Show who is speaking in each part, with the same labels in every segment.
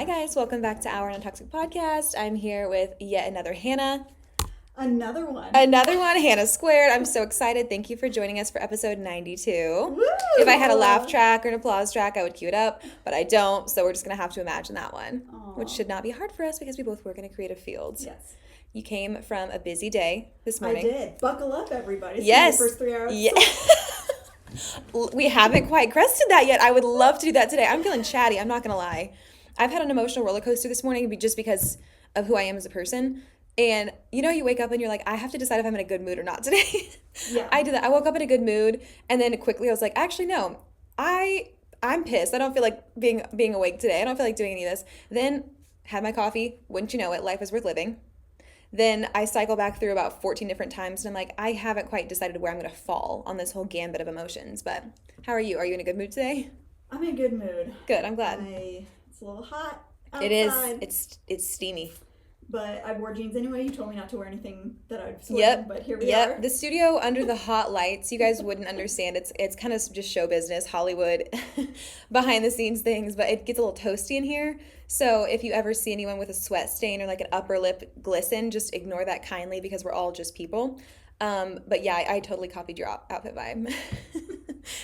Speaker 1: Hi guys, welcome back to our Non-Toxic Podcast. I'm here with yet another Hannah.
Speaker 2: Another one,
Speaker 1: Hannah Squared. I'm so excited. Thank you for joining us for episode 92.
Speaker 2: Woo!
Speaker 1: If I had a laugh track or an applause track, I would cue it up, but I don't, so we're just going to have to imagine that one, which should not be hard for us because we both work in a creative field.
Speaker 2: Yes.
Speaker 1: You came from a busy day this morning.
Speaker 2: I did. Buckle up, everybody. It's
Speaker 1: Yes.
Speaker 2: The first 3 hours.
Speaker 1: Yeah. We haven't quite crested that yet. I would love to do that today. I'm feeling chatty. I'm not going to lie. I've had an emotional roller coaster this morning just because of who I am as a person. And you know, you wake up and you're like, I have to decide if I'm in a good mood or not today.
Speaker 2: Yeah.
Speaker 1: I did that. I woke up in a good mood, and then quickly I was like, actually, no, I'm pissed. I don't feel like being awake today. I don't feel like doing any of this. Then had my coffee. Wouldn't you know it, life is worth living. Then I cycle back through about 14 different times, and I'm like, I haven't quite decided where I'm going to fall on this whole gambit of emotions. But how are you? Are you in a good mood today?
Speaker 2: I'm in a good mood.
Speaker 1: Good. I'm glad.
Speaker 2: It's a little hot outside.
Speaker 1: It is. It's steamy.
Speaker 2: But I wore jeans anyway. You told me not to wear anything that I'd sweat in, but here we are.
Speaker 1: The studio under the hot lights, you guys wouldn't understand. It's kind of just show business, Hollywood, behind the scenes things, but it gets a little toasty in here. So if you ever see anyone with a sweat stain or like an upper lip glisten, just ignore that kindly because we're all just people. But yeah, I totally copied your outfit vibe.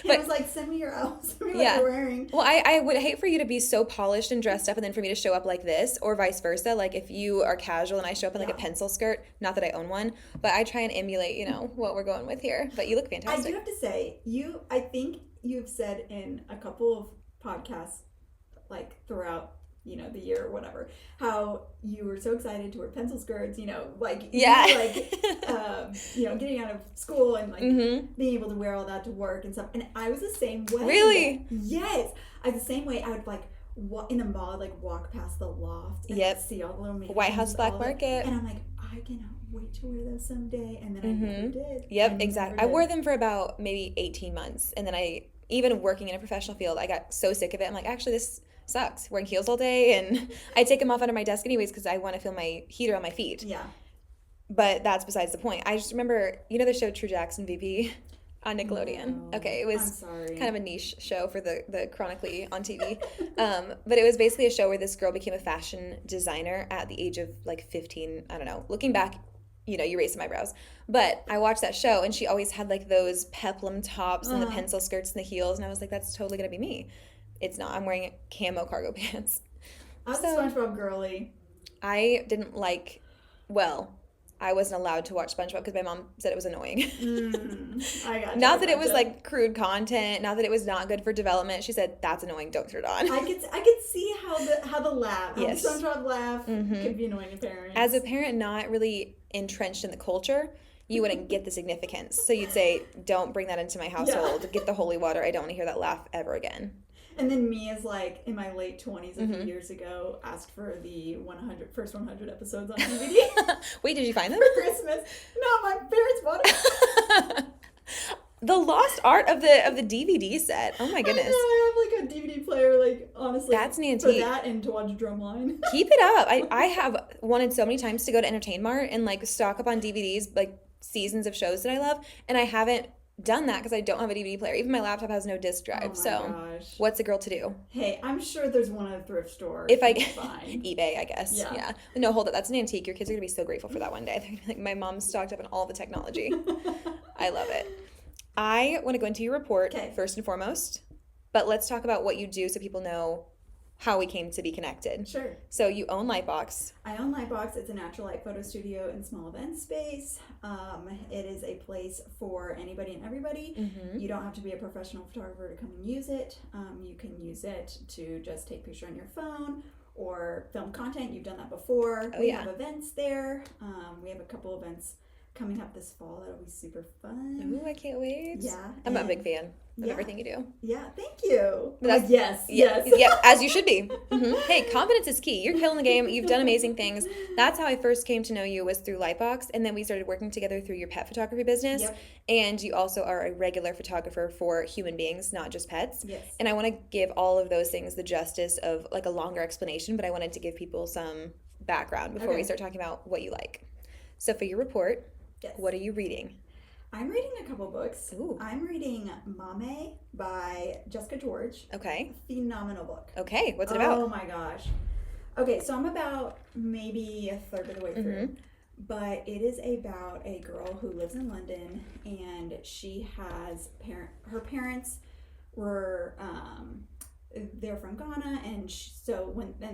Speaker 2: But, I was like, send me your outfit. Send me what you're wearing.
Speaker 1: Well, I would hate for you to be so polished and dressed up and then for me to show up like this, or vice versa. Like if you are casual and I show up in like a pencil skirt, not that I own one, but I try and emulate, what we're going with here. But you look fantastic.
Speaker 2: I do have to say, I think you've said in a couple of podcasts, like throughout the year or whatever, how you were so excited to wear pencil skirts, getting out of school and being able to wear all that to work and stuff. And I was the same way.
Speaker 1: Really?
Speaker 2: Yes. I was the same way. I would in the mall, walk past the loft and see all the little
Speaker 1: White House Black Market.
Speaker 2: And I'm like, I cannot wait to wear those someday. And then I never did.
Speaker 1: Yep, exactly. I wore them for about maybe 18 months. And then even working in a professional field, I got so sick of it. I'm like, actually, this sucks, wearing heels all day, and I take them off under my desk anyways because I want to feel my heater on my feet.
Speaker 2: Yeah.
Speaker 1: But that's besides the point. I just remember, the show True Jackson VP on Nickelodeon?
Speaker 2: No,
Speaker 1: okay, it was
Speaker 2: kind
Speaker 1: of a niche show for the chronically on TV. But it was basically a show where this girl became a fashion designer at the age of 15. I don't know. Looking back, you raise some eyebrows. But I watched that show, and she always had those peplum tops and the pencil skirts and the heels, and I was like, that's totally going to be me. It's not. I'm wearing camo cargo pants.
Speaker 2: I was a SpongeBob girly.
Speaker 1: I didn't I wasn't allowed to watch SpongeBob because my mom said it was annoying.
Speaker 2: I got you.
Speaker 1: Not that it was crude content, not that it was not good for development. She said, that's annoying, don't turn it on.
Speaker 2: I could see how the laugh, how the SpongeBob laugh could be annoying to parents.
Speaker 1: As a parent not really entrenched in the culture, you wouldn't get the significance. So you'd say, don't bring that into my household. Get the holy water. I don't want to hear that laugh ever again.
Speaker 2: And then me as in my late 20s a few years ago asked for the first 100 episodes on DVD.
Speaker 1: Wait, did you find them?
Speaker 2: For Christmas. No, my parents bought it.
Speaker 1: The lost art of the DVD set. Oh my goodness.
Speaker 2: I have a DVD player, honestly.
Speaker 1: That's an antique.
Speaker 2: For that and to watch Drumline.
Speaker 1: Keep it up. I have wanted so many times to go to Entertain Mart and stock up on DVDs, seasons of shows that I love, and I haven't done that because I don't have a DVD player. Even my laptop has no disc drive.
Speaker 2: Gosh.
Speaker 1: What's a girl to do?
Speaker 2: Hey, I'm sure there's one at a thrift store.
Speaker 1: If I
Speaker 2: find
Speaker 1: eBay, I guess. Yeah. No, hold it. That's an antique. Your kids are gonna be so grateful for that one day. They're gonna be like, my mom stocked up on all the technology. I love it. I want to go into your report first and foremost, but let's talk about what you do so people know how we came to be connected.
Speaker 2: Sure.
Speaker 1: So you own Lightbox.
Speaker 2: I own Lightbox. It's a natural light photo studio and small event space. It is a place for anybody and everybody. Mm-hmm. You don't have to be a professional photographer to come and use it. You can use it to just take a picture on your phone or film content. You've done that before. We have events there. We have a couple events coming up this fall. That'll be super fun.
Speaker 1: Ooh, I can't wait.
Speaker 2: Yeah.
Speaker 1: I'm a big fan of everything you do.
Speaker 2: Yeah, thank you.
Speaker 1: Yes. Yeah, as you should be. Mm-hmm. Hey, confidence is key. You're killing the game. You've done amazing things. That's how I first came to know you, was through Lightbox, and then we started working together through your pet photography business. Yep. And you also are a regular photographer for human beings, not just pets.
Speaker 2: Yes.
Speaker 1: And I want to give all of those things the justice of a longer explanation, but I wanted to give people some background before we start talking about what you like. So for your report, what are you reading?
Speaker 2: I'm reading a couple books.
Speaker 1: Ooh.
Speaker 2: I'm reading Mame by Jessica George.
Speaker 1: Okay.
Speaker 2: Phenomenal book.
Speaker 1: Okay. What's it about?
Speaker 2: Oh my gosh. Okay, so I'm about maybe a third of the way through. But it is about a girl who lives in London, and she has her parents were they're from Ghana, and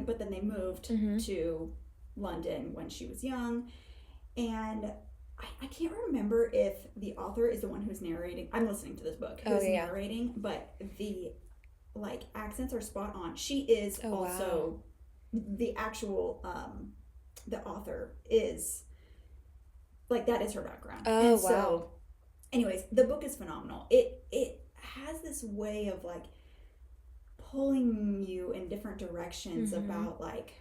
Speaker 2: but then they moved to London when she was young, and I can't remember if the author is the one who's narrating. I'm listening to this book who's narrating, but the like accents are spot on. She is also the actual the author is like that is her background.
Speaker 1: Oh,
Speaker 2: and so anyways, the book is phenomenal. It has this way of like pulling you in different directions about like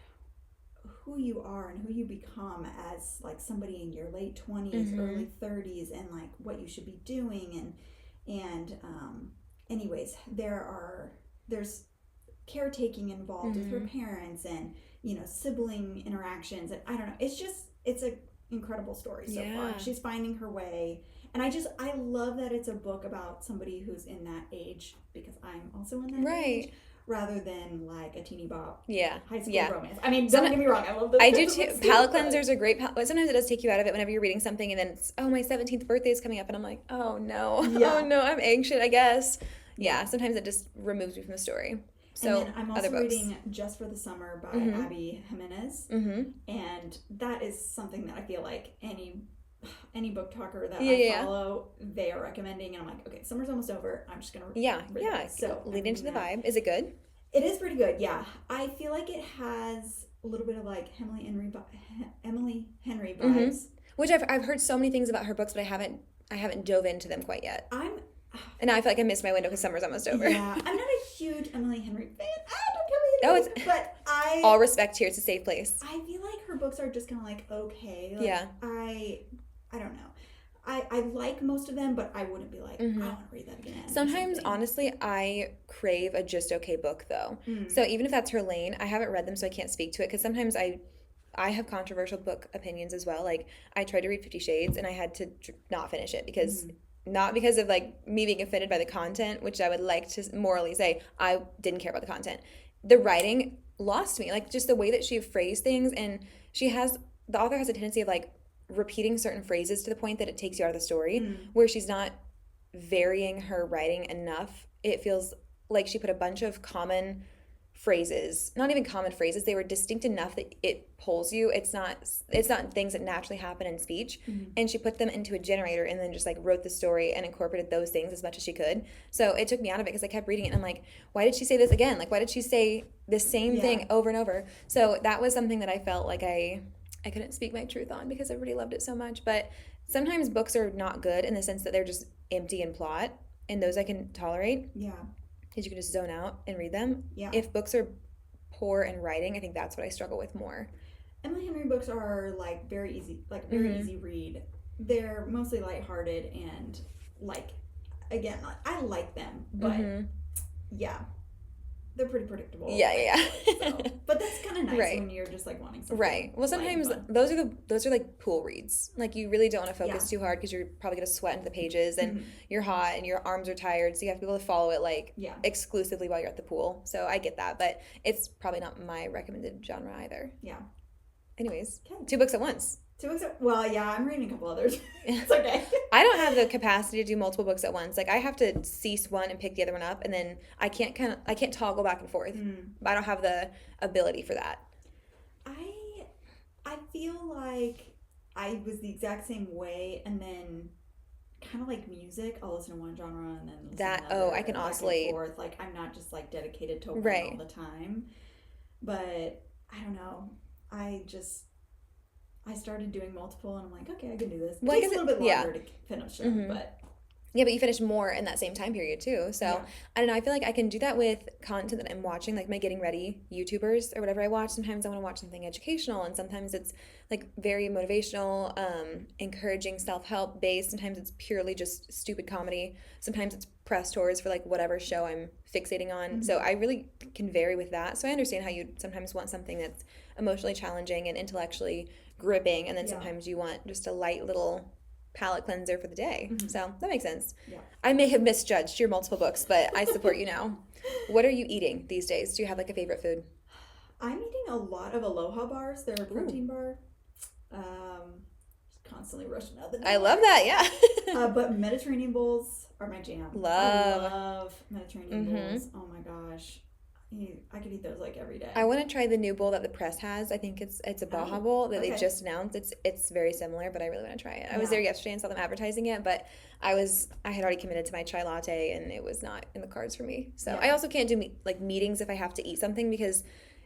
Speaker 2: who you are and who you become as like somebody in your late 20s, early 30s, and like what you should be doing. And anyways, there's caretaking involved with her parents, and you know, sibling interactions, and I don't know, it's a incredible story so far. She's finding her way, and I love that it's a book about somebody who's in that age, because I'm also in that age, rather than like a teeny bop high school romance. I mean, don't get me wrong, I love this.
Speaker 1: I do too. Palate cleansers are great, but sometimes it does take you out of it whenever you're reading something and then it's, oh, my 17th birthday is coming up, and I'm like, oh no, oh no, I'm anxious, I guess. Yeah, sometimes it just removes me from the story. So,
Speaker 2: and then I'm also reading Just for the Summer by Abby Jimenez, and that is something that I feel like any book talker that I follow, they are recommending, and I'm like, okay, summer's almost over, I'm just gonna read this. So
Speaker 1: lead into the vibe. Is it good?
Speaker 2: It is pretty good, yeah. I feel like it has a little bit of like Emily Henry vibes,
Speaker 1: which I've heard so many things about her books, but I haven't dove into them quite yet. And now I feel like I missed my window because summer's almost over.
Speaker 2: Yeah, I'm not a huge Emily Henry fan. Don't tell me anything. But
Speaker 1: all respect here. It's a safe place.
Speaker 2: I feel like her books are just kind of like okay. Like, I don't know. I like most of them, but I wouldn't be like, I want to read that again.
Speaker 1: Sometimes, honestly, I crave a just okay book, though. So even if that's her lane, I haven't read them, so I can't speak to it, because sometimes I have controversial book opinions as well. Like, I tried to read 50 Shades, and I had to not finish it, because not because of like me being offended by the content, which I would like to morally say I didn't care about the content. The writing lost me, like just the way that she phrased things, and the author has a tendency of like repeating certain phrases to the point that it takes you out of the story, where she's not varying her writing enough. It feels like she put a bunch of common phrases, not even common phrases, they were distinct enough that it pulls you. It's not things that naturally happen in speech, and she put them into a generator and then just like wrote the story and incorporated those things as much as she could. So it took me out of it, because I kept reading it and I'm like, why did she say this again? Like, why did she say the same thing over and over? So that was something that I felt like I couldn't speak my truth on, because everybody loved it so much. But sometimes books are not good in the sense that they're just empty in plot, and those I can tolerate.
Speaker 2: Yeah. Because
Speaker 1: you can just zone out and read them.
Speaker 2: Yeah.
Speaker 1: If books are poor in writing, I think that's what I struggle with more.
Speaker 2: Emily Henry books are like very easy read. They're mostly lighthearted, and like, again, I like them, but yeah, they're pretty predictable.
Speaker 1: Yeah.
Speaker 2: So. But that's kind of nice when you're just like wanting something.
Speaker 1: Right. Well, sometimes those are like pool reads. Like, you really don't want to focus too hard, because you're probably gonna sweat into the pages, and you're hot and your arms are tired, so you have to be able to follow it like exclusively while you're at the pool. So I get that, but it's probably not my recommended genre either.
Speaker 2: Yeah.
Speaker 1: Anyways, 2 books at once.
Speaker 2: 2 books well, yeah, I'm reading a couple others. It's okay.
Speaker 1: I don't have the capacity to do multiple books at once. Like, I have to cease one and pick the other one up, and then I can't toggle back and forth. I don't have the ability for that.
Speaker 2: I feel like I was the exact same way, and then kind of like music, I'll listen to one genre and then listen to another,
Speaker 1: I can oscillate.
Speaker 2: Like, I'm not just like dedicated to one all the time. But I don't know. I started doing multiple, and I'm like, okay, I can do this. It takes a little bit longer to finish them, but...
Speaker 1: Yeah, but you finish more in that same time period, too. So, I don't know, I feel like I can do that with content that I'm watching, like my getting ready YouTubers or whatever I watch. Sometimes I want to watch something educational, and sometimes it's, like, very motivational, encouraging, self-help based. Sometimes it's purely just stupid comedy. Sometimes it's press tours for, like, whatever show I'm fixating on. So I really can vary with that. So I understand how you sometimes want something that's emotionally challenging and intellectually gripping, and then sometimes you want just a light little palate cleanser for the day. So that makes sense. I may have misjudged your multiple books, but I support you now. What are you eating these days? Do you have like a favorite food?
Speaker 2: I'm eating a lot of Aloha bars. They're a
Speaker 1: Ooh.
Speaker 2: protein bar. Constantly rushing out the door.
Speaker 1: I love that, yeah.
Speaker 2: But Mediterranean bowls are my jam.
Speaker 1: Love.
Speaker 2: I love Mediterranean bowls. Oh my gosh. I could eat those like every day.
Speaker 1: I want to try the new bowl that the press has. I think it's a Baja bowl that they just announced. It's very similar, but I really want to try it. I was there yesterday and saw them advertising it, but I had already committed to my chai latte and it was not in the cards for me. So I also can't do like meetings if I have to eat something because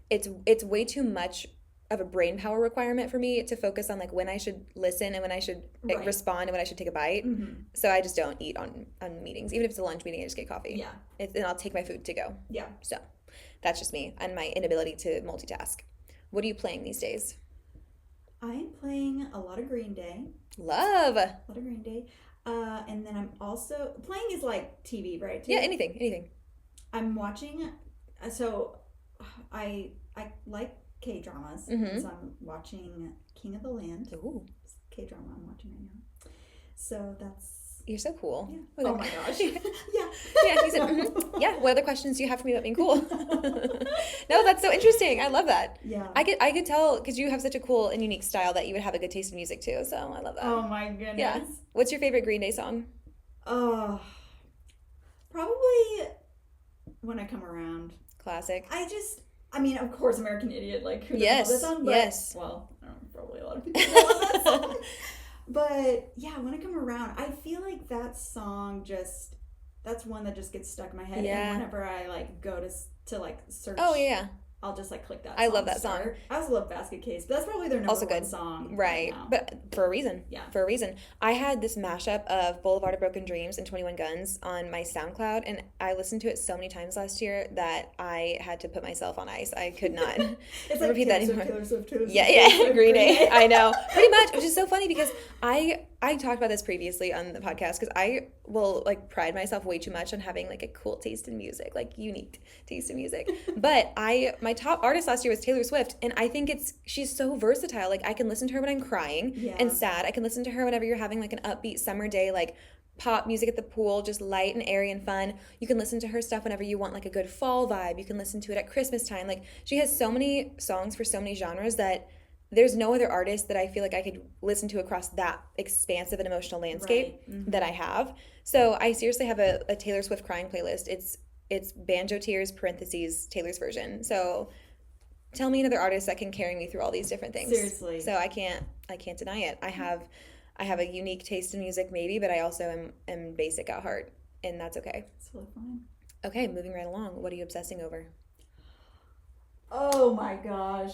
Speaker 1: it's way too much of a brain power requirement for me to focus on like when I should listen and when I should respond and when I should take a bite. So I just don't eat on meetings. Even if it's a lunch meeting, I just get coffee. Yeah. And I'll take my food to go.
Speaker 2: Yeah.
Speaker 1: So that's just me and my inability to multitask. What are you playing these days?
Speaker 2: I'm playing a lot of Green Day.
Speaker 1: Love.
Speaker 2: A lot of Green Day. And then I'm also playing is like TV, right?
Speaker 1: Yeah, anything.
Speaker 2: I'm watching. So I like K-dramas. So I'm watching King of the Land.
Speaker 1: Ooh.
Speaker 2: K-drama I'm watching right now. So that's...
Speaker 1: You're so cool.
Speaker 2: Yeah. Oh my gosh. Yeah.
Speaker 1: Yeah, he said, yeah, what other questions do you have for me about being cool? No, that's so interesting. I love that.
Speaker 2: Yeah.
Speaker 1: I could tell because you have such a cool and unique style that you would have a good taste in music too. So I love that.
Speaker 2: Oh my goodness.
Speaker 1: Yeah. What's your favorite Green Day song?
Speaker 2: Probably When I Come Around.
Speaker 1: Classic.
Speaker 2: I mean, of course, American Idiot, like, who doesn't love that song? But, well, I don't know, probably a lot of people don't love that song. But, yeah, When I Come Around, I feel like that song that's one that just gets stuck in my head. Yeah. And whenever I, like, go to like, search.
Speaker 1: Oh, yeah.
Speaker 2: I'll just like click that
Speaker 1: song. I love that song.
Speaker 2: I also love Basket Case, but that's probably their number one song.
Speaker 1: Right. But for a reason.
Speaker 2: Yeah.
Speaker 1: For a reason. I had this mashup of Boulevard of Broken Dreams and 21 Guns on my SoundCloud, and I listened to it so many times last year that I had to put myself on ice. I could not
Speaker 2: it's like
Speaker 1: repeat that anymore.
Speaker 2: Taylor Swift.
Speaker 1: Yeah. Green Day. I know. Pretty much, which is so funny because I talked about this previously on the podcast because I will like pride myself way too much on having like a cool taste in music, like unique taste in music. But my top artist last year was Taylor Swift, and I think she's so versatile. Like I can listen to her when I'm crying and sad. I can listen to her whenever you're having like an upbeat summer day, like pop music at the pool, just light and airy and fun. You can listen to her stuff whenever you want like a good fall vibe. You can listen to it at Christmas time. Like she has so many songs for so many genres that there's no other artist that I feel like I could listen to across that expansive and emotional landscape that I have. So I seriously have a Taylor Swift crying playlist. It's Banjo Tears parentheses Taylor's version. So tell me another artist that can carry me through all these different things.
Speaker 2: Seriously.
Speaker 1: So I can't deny it. I have a unique taste in music maybe, but I also am basic at heart, and that's okay.
Speaker 2: It's really fine.
Speaker 1: Okay, moving right along. What are you obsessing over?
Speaker 2: Oh my gosh.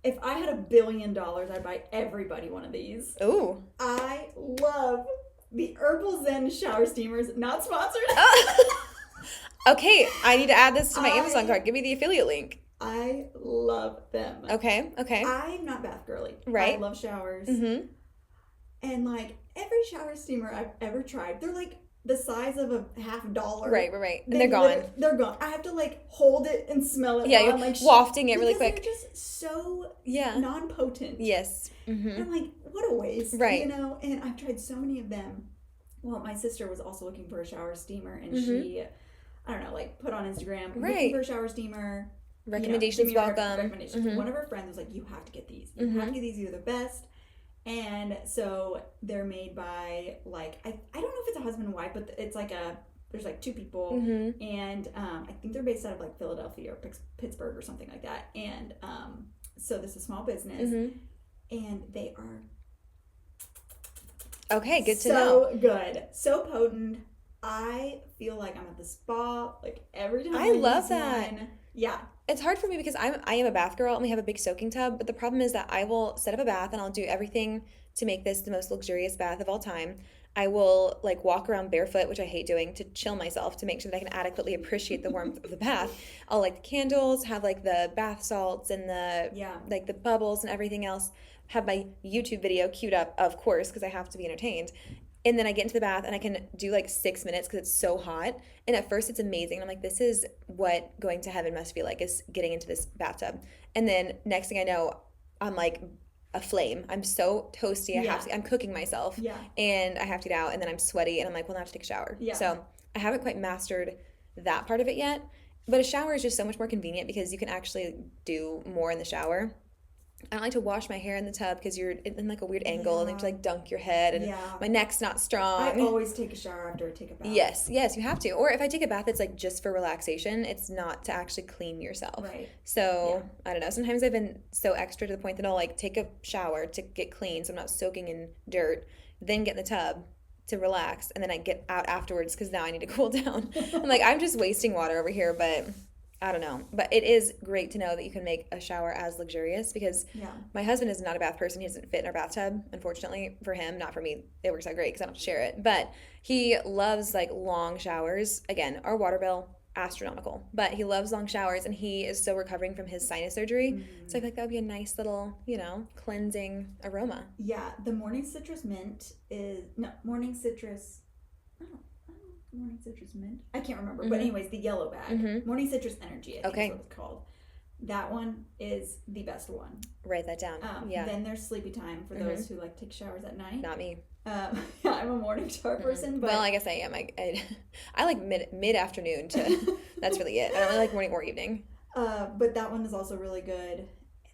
Speaker 2: If I had $1 billion, I'd buy everybody one of these.
Speaker 1: Ooh.
Speaker 2: I love the Herbal Zen shower steamers, not sponsored.
Speaker 1: Okay, I need to add this to my Amazon cart. Give me the affiliate link.
Speaker 2: I love them.
Speaker 1: Okay.
Speaker 2: I'm not bath girly.
Speaker 1: Right.
Speaker 2: I love showers. Mm-hmm. And like every shower steamer I've ever tried, they're like the size of a $50.
Speaker 1: Right. And they're gone.
Speaker 2: They're gone. I have to like hold it and smell it.
Speaker 1: Yeah, you're
Speaker 2: like
Speaker 1: wafting it really quick.
Speaker 2: They're just so non-potent.
Speaker 1: Yes. Mm-hmm.
Speaker 2: And I'm like, what a waste.
Speaker 1: Right.
Speaker 2: You know, and I've tried so many of them. Well, my sister was also looking for a shower steamer, and she, I don't know, like put on Instagram, looking for a shower steamer.
Speaker 1: Recommendations welcome.
Speaker 2: Recommendations. One of her friends was like, you have to get these. You have to get these. You're the best. And so they're made by like, I don't know if it's a husband and wife, but it's like there's like two people. And I think they're based out of like Philadelphia or Pittsburgh or something like that. And so this is a small business. And they are
Speaker 1: okay, good to know.
Speaker 2: So good. So potent. I feel like I'm at the spa like every time.
Speaker 1: I love that.
Speaker 2: One. Yeah.
Speaker 1: It's hard for me because I am a bath girl and we have a big soaking tub, but the problem is that I will set up a bath and I'll do everything to make this the most luxurious bath of all time. I will like walk around barefoot, which I hate doing, to chill myself, to make sure that I can adequately appreciate the warmth of the bath. I'll light the candles, have like the bath salts and the like the bubbles and everything else. Have my YouTube video queued up, of course, because I have to be entertained. And then I get into the bath and I can do like 6 minutes because it's so hot. And at first it's amazing. I'm like, this is what going to heaven must feel like, is getting into this bathtub. And then next thing I know, I'm like a flame. I'm so toasty. I'm cooking myself. Yeah. And I have to get out, and then I'm sweaty and I'm like, well, now I have to take a shower. Yeah. So I haven't quite mastered that part of it yet. But a shower is just so much more convenient because you can actually do more in the shower. I don't like to wash my hair in the tub because you're in like a weird angle and you have to
Speaker 2: Yeah.
Speaker 1: like dunk your head and
Speaker 2: Yeah.
Speaker 1: my neck's not
Speaker 2: I
Speaker 1: strong.
Speaker 2: always take a shower after I take a bath.
Speaker 1: Yes, yes, you have to. Or if I take a bath, it's like just for relaxation. It's not to actually clean yourself.
Speaker 2: Right.
Speaker 1: So
Speaker 2: Yeah.
Speaker 1: I don't know. Sometimes I've been so extra to the point that I'll like take a shower to get clean so I'm not soaking in dirt, then get in the tub to relax, and then I get out afterwards because now I need to cool down. I'm like, I'm just wasting water over here, but I don't know. But it is great to know that you can make a shower as luxurious because
Speaker 2: Yeah.
Speaker 1: my husband is not a bath person. He doesn't fit in our bathtub, unfortunately, for him. Not for me. It works out great because I don't have to share it. But he loves like long showers. Again, our water bill, astronomical. But he loves long showers and he is still recovering from his sinus surgery. So I feel like that would be a nice little, cleansing aroma.
Speaker 2: Yeah. The morning citrus mint is no morning citrus. I don't know, morning citrus mint. I can't remember. But anyways, the yellow bag. Morning citrus energy. I think
Speaker 1: Okay.
Speaker 2: is what it's called. That one is the best one.
Speaker 1: Write that down. Yeah.
Speaker 2: Then there's sleepy time for those who like take showers at night.
Speaker 1: Not me.
Speaker 2: I'm a morning shower person, but
Speaker 1: Well, I guess I am. I like mid afternoon to. That's really it. I don't really like morning or evening.
Speaker 2: but that one is also really good.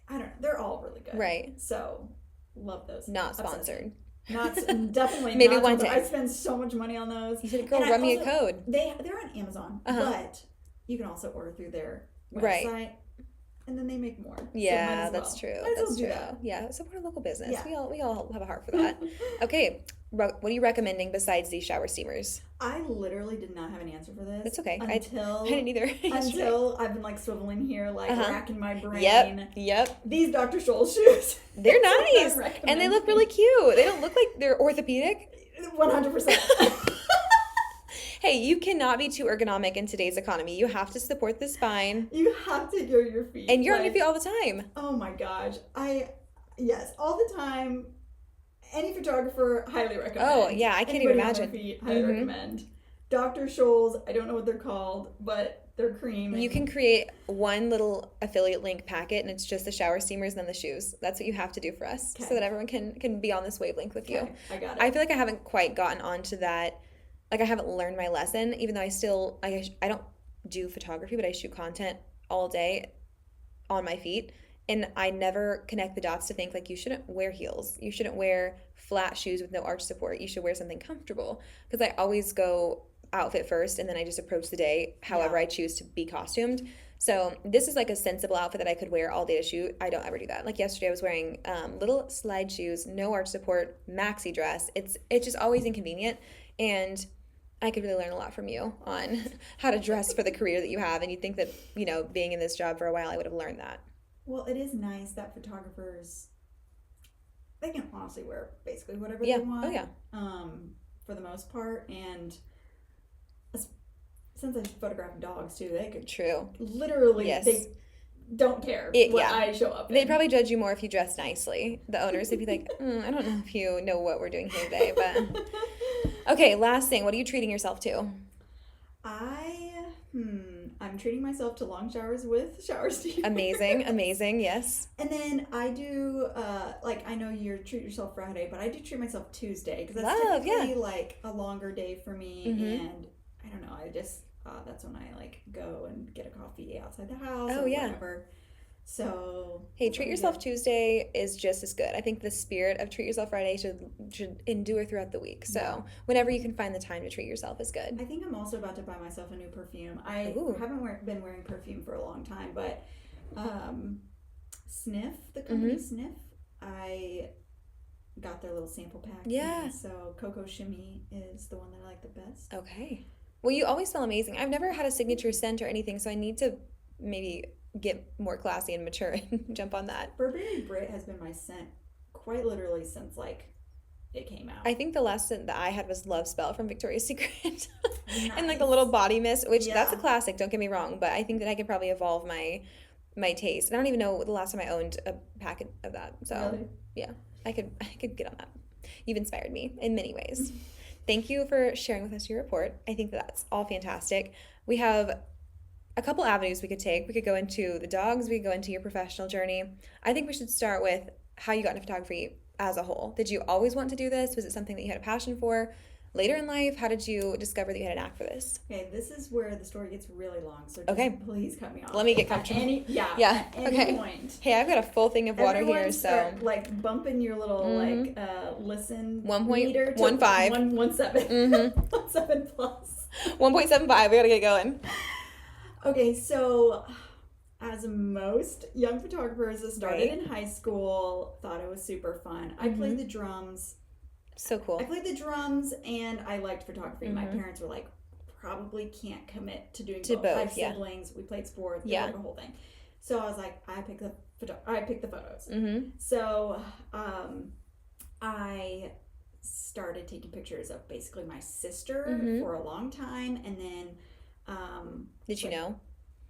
Speaker 2: I don't know. They're all really good.
Speaker 1: Right.
Speaker 2: So love those.
Speaker 1: Not
Speaker 2: Obsessed.
Speaker 1: sponsored.
Speaker 2: Not definitely
Speaker 1: Maybe
Speaker 2: not
Speaker 1: one
Speaker 2: sponsored.
Speaker 1: day.
Speaker 2: I spend so much money on those.
Speaker 1: You said, "Girl,
Speaker 2: And I
Speaker 1: run me a
Speaker 2: also-
Speaker 1: code."
Speaker 2: They're on Amazon, but you can also order through their website.
Speaker 1: Right.
Speaker 2: And then they make more. So
Speaker 1: Yeah,
Speaker 2: might as
Speaker 1: that's
Speaker 2: well.
Speaker 1: true.
Speaker 2: Might as well
Speaker 1: That's
Speaker 2: do
Speaker 1: true.
Speaker 2: that.
Speaker 1: Yeah, support a local business.
Speaker 2: Yeah.
Speaker 1: We all have a heart for that. Okay, what are you recommending besides these shower steamers?
Speaker 2: I literally did not have an answer for this.
Speaker 1: That's okay.
Speaker 2: Until
Speaker 1: I didn't either.
Speaker 2: until I've been like swiveling here, like racking my brain.
Speaker 1: Yep.
Speaker 2: These Dr. Scholl's shoes.
Speaker 1: They're
Speaker 2: That's what
Speaker 1: nice,
Speaker 2: I'm
Speaker 1: and they look really cute. They don't look like they're orthopedic.
Speaker 2: 100%.
Speaker 1: Hey, you cannot be too ergonomic in today's economy. You have to support the spine,
Speaker 2: You have to go your feet.
Speaker 1: and you're on your
Speaker 2: like,
Speaker 1: feet all the time.
Speaker 2: Oh my gosh. Yes, all the time. Any photographer, highly recommend.
Speaker 1: Oh, yeah, I can't even
Speaker 2: Anybody on their
Speaker 1: imagine.
Speaker 2: feet, highly recommend. Dr. Scholl's, I don't know what they're called, but they're cream.
Speaker 1: You can create one little affiliate link packet, and it's just the shower steamers and then the shoes. That's what you have to do for us, so that everyone can be on this wavelength with you.
Speaker 2: Okay, I got it.
Speaker 1: I feel like I haven't quite gotten onto that. Like I haven't learned my lesson, even though I don't do photography, but I shoot content all day on my feet. And I never connect the dots to think like you shouldn't wear heels. You shouldn't wear flat shoes with no arch support. You should wear something comfortable. Because I always go outfit first and then I just approach the day however I choose to be costumed. So this is like a sensible outfit that I could wear all day to shoot. I don't ever do that. Like yesterday I was wearing little slide shoes, no arch support, maxi dress. It's just always inconvenient. And I could really learn a lot from you on how to dress for the career that you have. And you'd think that, being in this job for a while, I would have learned that.
Speaker 2: Well, it is nice that photographers, they can honestly wear basically whatever they want.
Speaker 1: Oh, yeah.
Speaker 2: For the most part. And since I photograph dogs too, they could
Speaker 1: True.
Speaker 2: literally,
Speaker 1: Yes.
Speaker 2: they don't care what I show up in.
Speaker 1: They'd probably judge you more if you dress nicely. The owners would be like, I don't know if you know what we're doing here today, but... Okay, last thing. What are you treating yourself to?
Speaker 2: I'm treating myself to long showers with shower steamers.
Speaker 1: Amazing, yes.
Speaker 2: And then I do, I know you're treat yourself Friday, but I do treat myself Tuesday because that's typically like a longer day for me. And I don't know, I just, that's when I like go and get a coffee outside the house or whatever. So
Speaker 1: hey, treat yourself Tuesday is just as good. I think the spirit of treat yourself Friday should endure throughout the week. So whenever you can find the time to treat yourself is good.
Speaker 2: I think I'm also about to buy myself a new perfume. I haven't been wearing perfume for a long time, but Sniff, the company Sniff, I got their little sample pack.
Speaker 1: Yeah.
Speaker 2: So Cocoa Shimmy is the one that I like the best.
Speaker 1: Okay. Well, you always smell amazing. I've never had a signature scent or anything, so I need to maybe get more classy and mature and jump on that.
Speaker 2: Burberry Brit has been my scent quite literally since it came out.
Speaker 1: I think the last scent that I had was Love Spell from Victoria's Secret.
Speaker 2: Nice.
Speaker 1: And like the little body mist, which that's a classic, don't get me wrong, but I think that I could probably evolve my taste. And I don't even know the last time I owned a packet of that. So
Speaker 2: really?
Speaker 1: Yeah, I could get on that. You've inspired me in many ways. Thank you for sharing with us your report. I think that's all fantastic. We have a couple avenues we could take. We could go into the dogs. We could go into your professional journey. I think we should start with how you got into photography as a whole. Did you always want to do this? Was it something that you had a passion for? later in life? How did you discover that you had a knack for this?
Speaker 2: Okay, this is where the story gets really long, so just
Speaker 1: Okay.
Speaker 2: please cut me off.
Speaker 1: Let me get comfortable.
Speaker 2: Yeah,
Speaker 1: Yeah,
Speaker 2: at any
Speaker 1: okay.
Speaker 2: point.
Speaker 1: Hey, I've got a full thing of water
Speaker 2: Everyone
Speaker 1: here, so
Speaker 2: start, like, bumping your little, like, listen
Speaker 1: 1.15.
Speaker 2: meter to 1.17.
Speaker 1: Mm-hmm.
Speaker 2: 1.7 plus.
Speaker 1: 1.75. We gotta get going.
Speaker 2: Okay, so as most young photographers, I started
Speaker 1: Right.
Speaker 2: in high school, thought it was super fun. I played the drums.
Speaker 1: So cool.
Speaker 2: I played the drums and I liked photography. My parents were like, probably can't commit to doing both. I have siblings. We played sports. Yeah. Like a whole thing. So I was like, I picked the photos.
Speaker 1: Mm-hmm.
Speaker 2: So I started taking pictures of basically my sister for a long time, and then
Speaker 1: did you know?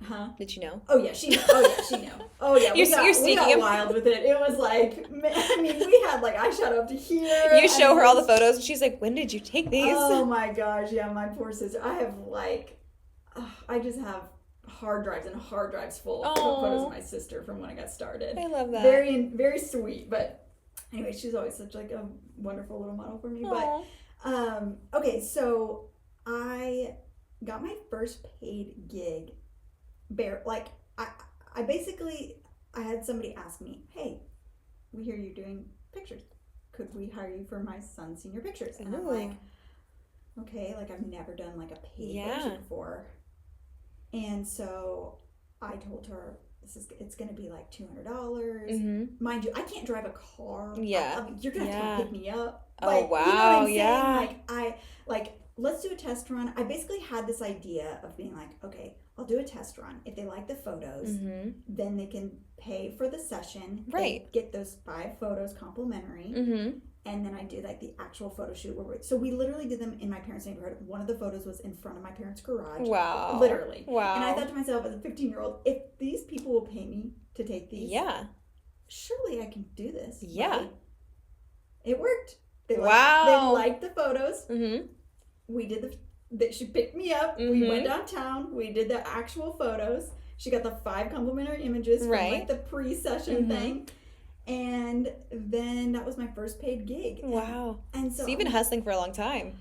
Speaker 2: Huh?
Speaker 1: Did you know?
Speaker 2: Oh yeah, she knew. Oh yeah, we got wild with it. It was like, I mean, we had like, I shot up to here.
Speaker 1: You show her all the photos, and she's like, "When did you take these?"
Speaker 2: Oh my gosh, yeah, my poor sister. I have like, I just have hard drives and hard drives full of photos of my sister from when I got started.
Speaker 1: I love that.
Speaker 2: Very, very sweet. But anyway, she's always such like a wonderful little model for me.
Speaker 1: Aww.
Speaker 2: But okay, so I got my first paid gig. I basically, I had somebody ask me, hey, we hear you're doing pictures. Could we hire you for my son's senior pictures? And I'm like, okay, like I've never done like a paid picture before. And so I told her, it's going to be like $200. Mm-hmm. Mind you, I can't drive a car.
Speaker 1: Yeah.
Speaker 2: You're going to have to pick me up.
Speaker 1: Like,
Speaker 2: wow. You know what I'm saying? Like, let's do a test run. I basically had this idea of being like, okay, I'll do a test run. If they like the photos, then they can pay for the session.
Speaker 1: Right.
Speaker 2: They get those 5 photos complimentary.
Speaker 1: Mm-hmm.
Speaker 2: And then I do like the actual photo shoot. So we literally did them in my parents' neighborhood. One of the photos was in front of my parents' garage.
Speaker 1: Wow.
Speaker 2: Literally.
Speaker 1: Wow.
Speaker 2: And I thought to myself as a 15-year-old, if these people will pay me to take these, surely I can do this.
Speaker 1: Yeah.
Speaker 2: Right? It worked. They liked the photos.
Speaker 1: Mm-hmm.
Speaker 2: We did she picked me up. We went downtown. We did the actual photos. She got the 5 complimentary images from like the pre-session thing. And then that was my first paid gig.
Speaker 1: Wow.
Speaker 2: And so
Speaker 1: you've been hustling for a long time.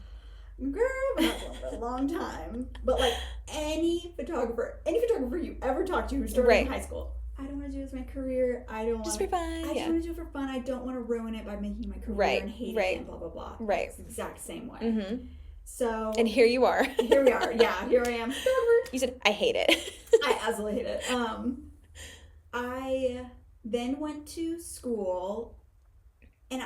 Speaker 2: Girl, I've been hustling for a long time. But like any photographer you ever talk to who started in high school, I don't want to do this as my career. I don't want
Speaker 1: just for fun.
Speaker 2: I just want to do it for fun. I don't want to ruin it by making my career and hating it and blah, blah, blah.
Speaker 1: Right.
Speaker 2: It's the exact same way.
Speaker 1: Mm-hmm.
Speaker 2: So.
Speaker 1: And here you are.
Speaker 2: Here we are. Yeah, here I am.
Speaker 1: You said, I hate it.
Speaker 2: I absolutely hate it. I then went to school, and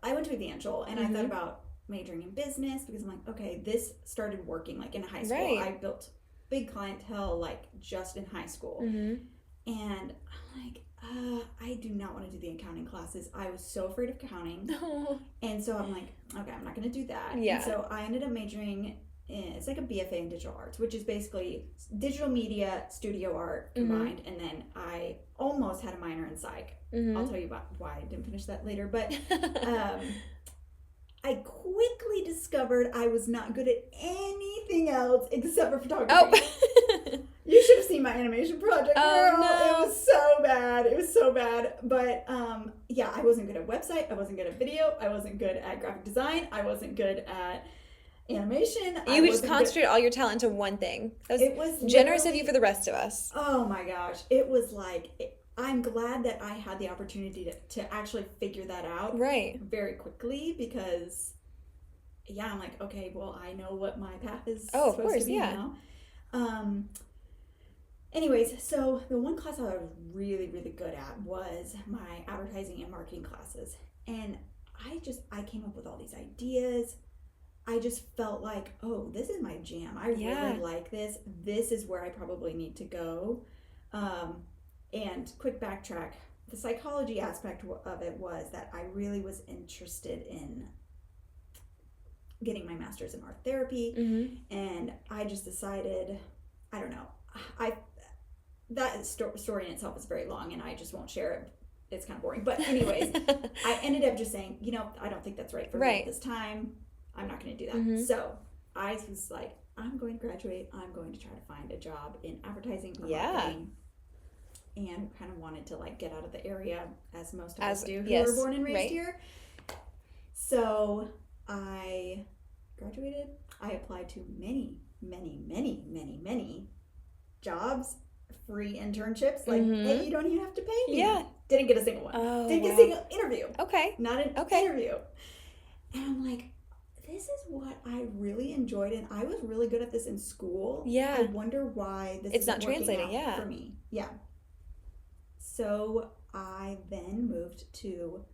Speaker 2: I went to Evangel, and I thought about majoring in business because I'm like, okay, this started working like in high school.
Speaker 1: Right.
Speaker 2: I built big clientele like just in high school. And I'm like, I do not want to do the accounting classes. I was so afraid of accounting. And so I'm like, okay, I'm not going to do that.
Speaker 1: Yeah.
Speaker 2: And so I ended up majoring in, it's like a BFA in digital arts, which is basically digital media, studio art combined. And then I almost had a minor in psych. I'll tell you about why I didn't finish that later. But I quickly discovered I was not good at anything else except for photography. You should have seen my animation project, girl.
Speaker 1: Oh, no.
Speaker 2: It was so bad. It was so bad. But yeah, I wasn't good at website. I wasn't good at video. I wasn't good at graphic design. I wasn't good at animation.
Speaker 1: You would just concentrate all your talent into one thing. It was generous of you for the rest of us.
Speaker 2: Oh my gosh. It was like, I'm glad that I had the opportunity to actually figure that out very quickly because, yeah, I'm like, okay, well, I know what my path is supposed to be now. Anyways, so the one class I was really, really good at was my advertising and marketing classes. And I came up with all these ideas. I just felt like, oh, this is my jam. I really like this. This is where I probably need to go. And quick backtrack, the psychology aspect of it was that I really was interested in getting my master's in art therapy. And I just decided, I don't know, that story in itself is very long and I just won't share it. It's kind of boring. But anyways, I ended up just saying, I don't think that's right for me at this time. I'm not going to do that. So I was like, I'm going to graduate. I'm going to try to find a job in advertising or marketing. And kind of wanted to like get out of the area as most of us do who were born and raised here. So I graduated, I applied to many, many, many, many, many jobs, free internships. Like, hey, you don't even have to pay me.
Speaker 1: Yeah.
Speaker 2: Didn't get a single one.
Speaker 1: Oh,
Speaker 2: Didn't get a single interview.
Speaker 1: Okay.
Speaker 2: Not an interview. And I'm like, this is what I really enjoyed, and I was really good at this in school.
Speaker 1: Yeah.
Speaker 2: I wonder why this
Speaker 1: it's
Speaker 2: isn't
Speaker 1: not
Speaker 2: working
Speaker 1: translating,
Speaker 2: out for me. Yeah. So I then moved to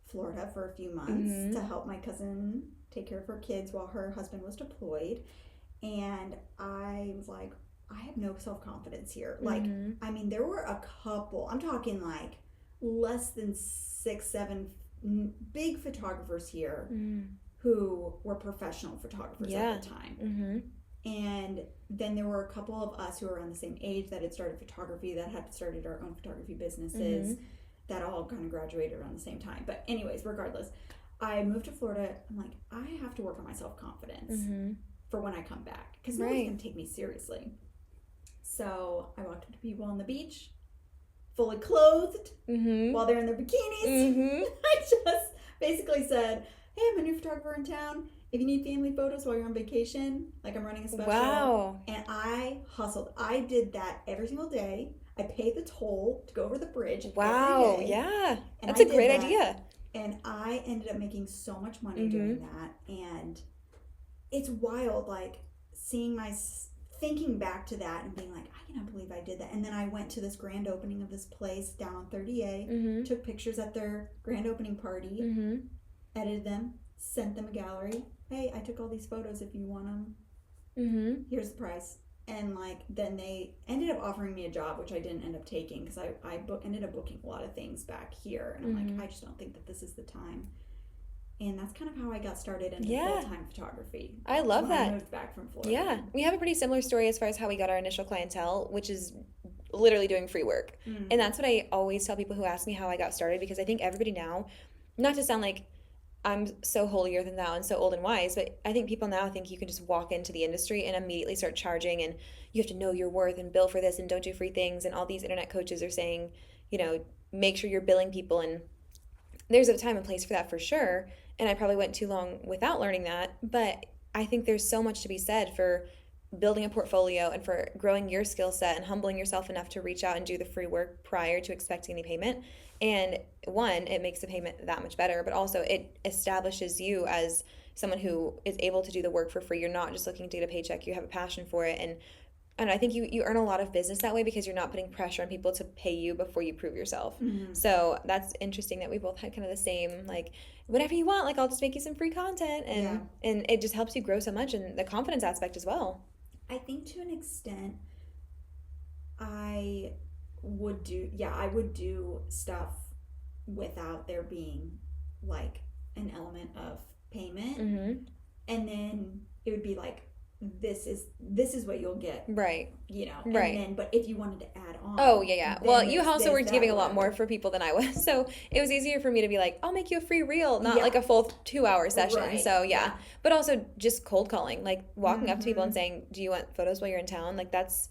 Speaker 2: Florida for a few months to help my cousin take care of her kids while her husband was deployed. And I was like, I have no self-confidence here. Like, I mean, there were a couple, I'm talking like less than 6, 7 big photographers here who were professional photographers at the time. And then there were a couple of us who were around the same age that had started photography, that had started our own photography businesses, that all kind of graduated around the same time. But anyways, regardless, I moved to Florida. I'm like, I have to work on my self-confidence for when I come back, because nobody's going to take me seriously. So I walked up to people on the beach, fully clothed, while they're in their bikinis. I just basically said, hey, I'm a new photographer in town. If you need family photos while you're on vacation, like I'm running a special.
Speaker 1: Wow.
Speaker 2: And I hustled. I did that every single day. I paid the toll to go over the bridge every day.
Speaker 1: Yeah.
Speaker 2: And
Speaker 1: That's a great idea.
Speaker 2: And I ended up making so much money doing that. And it's wild, like, thinking back to that and being like, I cannot believe I did that. And then I went to this grand opening of this place down on 30A, took pictures at their grand opening party, edited them, sent them a gallery. Hey, I took all these photos if you want them. Here's the price. And like, then they ended up offering me a job, which I didn't end up taking, because I ended up booking a lot of things back here. And I'm like, I just don't think that this is the time. And that's kind of how I got started into full-time photography.
Speaker 1: I love that.
Speaker 2: I moved back from Florida.
Speaker 1: Yeah. We have a pretty similar story as far as how we got our initial clientele, which is literally doing free work. And that's what I always tell people who ask me how I got started, because I think everybody now, not to sound like I'm so holier than thou and so old and wise, but I think people now think you can just walk into the industry and immediately start charging, and you have to know your worth and bill for this and don't do free things. And all these internet coaches are saying, you know, make sure you're billing people. And there's a time and place for that for sure. And I probably went too long without learning that. But I think there's so much to be said for building a portfolio and for growing your skill set and humbling yourself enough to reach out and do the free work prior to expecting any payment. And one, it makes the payment that much better, but also it establishes you as someone who is able to do the work for free. You're not just looking to get a paycheck. You have a passion for it. And I think you earn a lot of business that way, because you're not putting pressure on people to pay you before you prove yourself. So that's interesting that we both had kind of the same, like, whatever you want, like, I'll just make you some free content. And it just helps you grow so much, and the confidence aspect as well.
Speaker 2: I think to an extent, I would do stuff without there being like an element of payment, and then it would be like, this is what you'll get,
Speaker 1: right?
Speaker 2: You know,
Speaker 1: right.
Speaker 2: And then, but if you wanted to add on,
Speaker 1: well, you also were giving a lot more for people than I was, so it was easier for me to be like, I'll make you a free reel, not like a full 2-hour session. Right. So but also just cold calling, like walking up to people and saying, do you want photos while you're in town? Like that's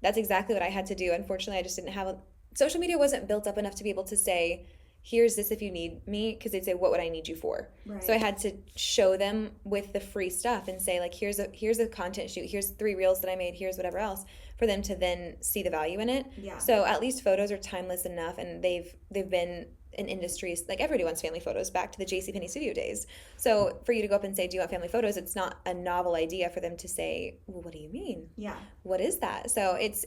Speaker 1: exactly what I had to do. Unfortunately, I just didn't have social media wasn't built up enough to be able to say, here's this if you need me, because they'd say, what would I need you for? Right. So I had to show them with the free stuff and say, like, here's a content shoot, here's 3 reels that I made, here's whatever else, for them to then see the value in it. So at least photos are timeless enough, and they've been in industries, like everybody wants family photos, back to the JCPenney studio days. So for you to go up and say, do you want family photos? It's not a novel idea for them to say, well, what do you mean? What is that? So it's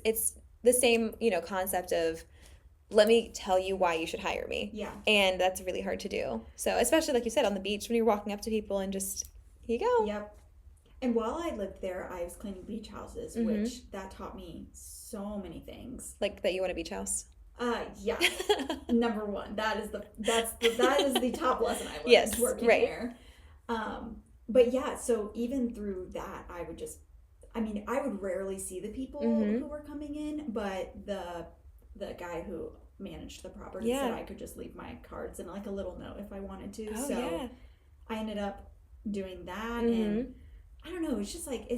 Speaker 1: the same, concept of, let me tell you why you should hire me. And that's really hard to do. So especially, like you said, on the beach, when you're walking up to people and just, here you go.
Speaker 2: And while I lived there, I was cleaning beach houses, which that taught me so many things.
Speaker 1: Like that you want a beach house?
Speaker 2: Number one, that is the top lesson I learned working there. But so even through that, I would rarely see the people who were coming in, but the guy who managed the property said I could just leave my cards and like a little note if I wanted to. I ended up doing that, and I don't know, it's just like,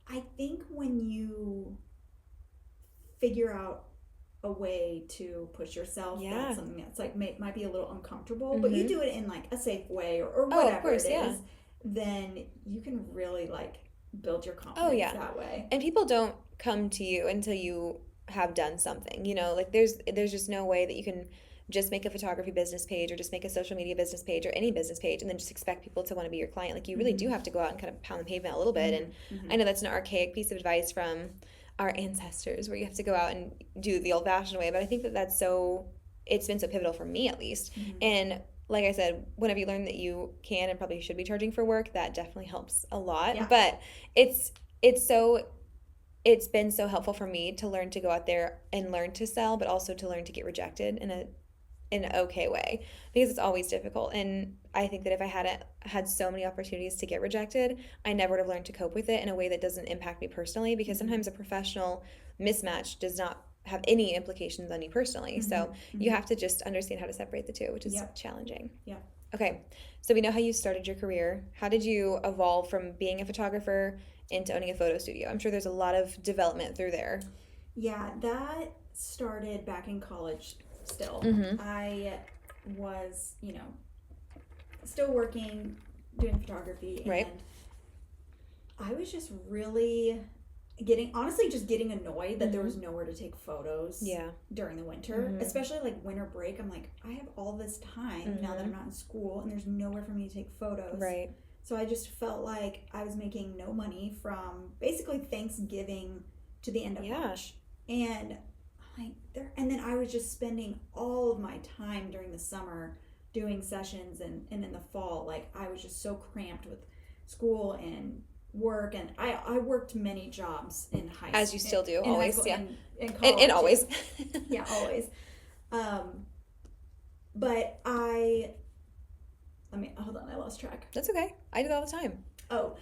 Speaker 2: I think when you figure out a way to push yourself, that's something that's like might be a little uncomfortable, but you do it in like a safe way or whatever it is, then you can really like build your
Speaker 1: Oh,
Speaker 2: confidence
Speaker 1: yeah.
Speaker 2: that way.
Speaker 1: And people don't come to you until you have done something. Like there's just no way that you can just make a photography business page or just make a social media business page or any business page and then just expect people to want to be your client. Like you really do have to go out and kind of pound the pavement a little bit. And I know that's an archaic piece of advice from our ancestors where you have to go out and do the old-fashioned way, but I think that it's been so pivotal for me at least. And like I said, whenever you learn that you can and probably should be charging for work, that definitely helps a lot.
Speaker 2: Yeah.
Speaker 1: But it's been so helpful for me to learn to go out there and learn to sell, but also to learn to get rejected in an okay way, because it's always difficult. And I think that if I hadn't had so many opportunities to get rejected, I never would have learned to cope with it in a way that doesn't impact me personally, because sometimes a professional mismatch does not have any implications on you personally. So you have to just understand how to separate the two, which is challenging.
Speaker 2: Yeah.
Speaker 1: Okay, so we know how you started your career. How did you evolve from being a photographer into owning a photo studio? I'm sure there's a lot of development through there.
Speaker 2: Yeah, that started back in college still. I was, still working, doing photography, and
Speaker 1: Right.
Speaker 2: I was just really getting annoyed that there was nowhere to take photos during the winter, especially like winter break. I'm like, I have all this time now that I'm not in school and there's nowhere for me to take photos.
Speaker 1: Right.
Speaker 2: So I just felt like I was making no money from basically Thanksgiving to the end of March. And and then I was just spending all of my time during the summer doing sessions, and in the fall, like I was just so cramped with school and work, and I worked many jobs in high school.
Speaker 1: As you still do, always,
Speaker 2: yeah. In college.
Speaker 1: And always.
Speaker 2: Yeah, always. But hold on, I lost track.
Speaker 1: That's okay. I do that all the time.
Speaker 2: Oh,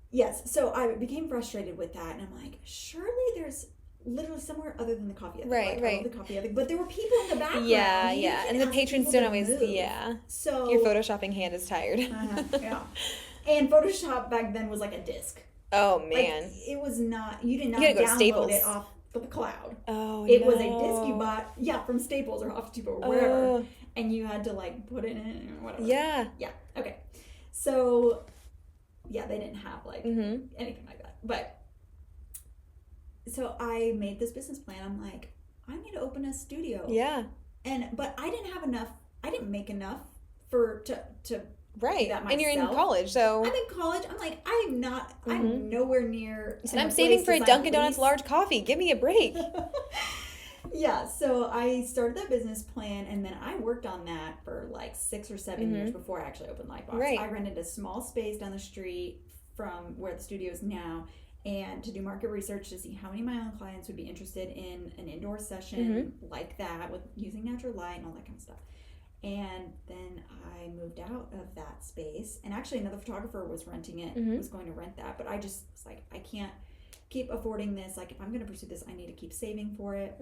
Speaker 2: yes. So I became frustrated with that, and I'm like, surely there's literally somewhere other than the coffee ethic.
Speaker 1: Right, right.
Speaker 2: I love the coffee ethic, but there were people in the background.
Speaker 1: Yeah, yeah. And the patrons don't always,
Speaker 2: So
Speaker 1: your photoshopping hand is tired.
Speaker 2: yeah. And Photoshop back then was like a disc.
Speaker 1: Oh, man.
Speaker 2: Like, it was not, you did not
Speaker 1: You gotta go to
Speaker 2: download
Speaker 1: Staples.
Speaker 2: it off the cloud.
Speaker 1: Oh,
Speaker 2: It was a disc you bought, from Staples or Office Depot or wherever.
Speaker 1: Oh.
Speaker 2: And you had to like put it in or whatever.
Speaker 1: Yeah.
Speaker 2: Yeah. Okay. So, yeah, they didn't have like anything like that. But, so I made this business plan. I'm like, I need to open a studio.
Speaker 1: Yeah.
Speaker 2: But I didn't have enough, I didn't make enough to
Speaker 1: right.
Speaker 2: do that myself.
Speaker 1: And you're in college, so.
Speaker 2: I'm in college. I'm like, I'm nowhere near.
Speaker 1: You said, I'm saving for a Dunkin' Donuts large coffee. Give me a break.
Speaker 2: Yeah, so I started that business plan, and then I worked on that for like 6 or 7 years before I actually opened Lightbox.
Speaker 1: Right.
Speaker 2: I rented a small space down the street from where the studio is now, and to do market research to see how many of my own clients would be interested in an indoor session like that with using natural light and all that kind of stuff. And then I moved out of that space, and actually another photographer was renting it, was going to rent that, but I just was like, I can't keep affording this. Like, if I'm going to pursue this, I need to keep saving for it.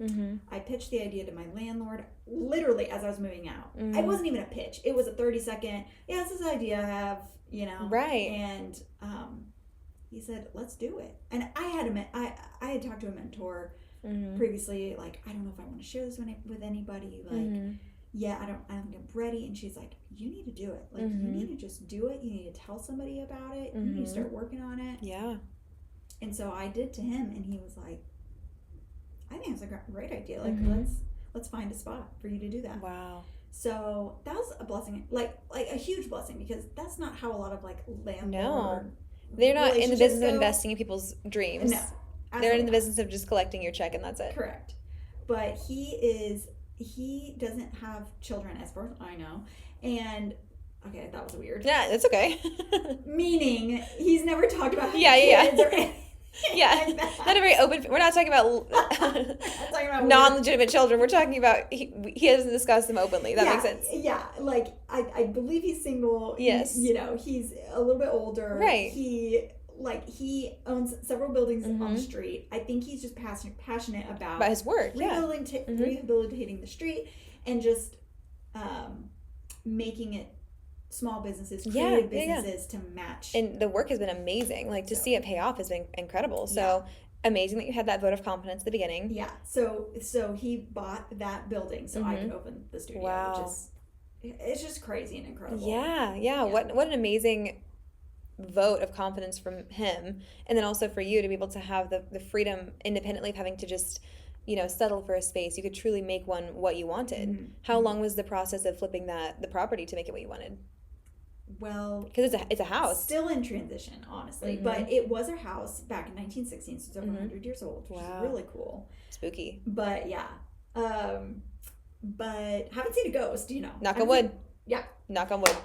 Speaker 2: I pitched the idea to my landlord literally as I was moving out. It wasn't even a pitch. It was a 30-second, this is an idea I have,
Speaker 1: Right.
Speaker 2: And he said, let's do it. And I had talked to a mentor previously, like, I don't know if I want to share this with anybody, like, I don't think I'm ready. And she's like, you need to do it. Like, you need to just do it. You need to tell somebody about it. You need to start working on it.
Speaker 1: Yeah.
Speaker 2: And so I did to him, and he was like, I think it's a great idea. Like, let's find a spot for you to do that.
Speaker 1: Wow.
Speaker 2: So that was a blessing, like a huge blessing, because that's not how a lot of like landlord.
Speaker 1: They're not in the business of
Speaker 2: go.
Speaker 1: investing in people's dreams.
Speaker 2: No.
Speaker 1: They're in the business of just collecting your check and that's it.
Speaker 2: Correct. But he doesn't have children, as far as I know. And okay, that was weird.
Speaker 1: Yeah, that's okay.
Speaker 2: Meaning he's never talked about
Speaker 1: kids
Speaker 2: or anything.
Speaker 1: Yeah, not a very open. We're not talking about non-legitimate children. We're talking about he doesn't discuss them openly. That makes sense.
Speaker 2: Yeah, like I believe he's single.
Speaker 1: Yes,
Speaker 2: he's a little bit older.
Speaker 1: Right.
Speaker 2: He owns several buildings on the street. I think he's just passionate about
Speaker 1: his work.
Speaker 2: Rehabilitating the street and just making it small businesses, creative businesses to match.
Speaker 1: And the work has been amazing. Like, to see it pay off has been incredible. So amazing that you had that vote of confidence at the beginning.
Speaker 2: Yeah. So he bought that building so I could open the studio.
Speaker 1: Wow.
Speaker 2: Which is, it's just crazy and incredible.
Speaker 1: Yeah. What an amazing vote of confidence from him, and then also for you to be able to have the freedom independently of having to just, settle for a space. You could truly make one what you wanted.
Speaker 2: Mm-hmm.
Speaker 1: How long was the process of flipping the property to make it what you wanted?
Speaker 2: Well,
Speaker 1: because it's a house.
Speaker 2: Still in transition, honestly. Mm-hmm. But it was a house back in 1916, so it's over 100 years old, which is really cool.
Speaker 1: Spooky.
Speaker 2: But yeah. But haven't seen a ghost,
Speaker 1: Knock on wood.
Speaker 2: Yeah.
Speaker 1: Knock on wood.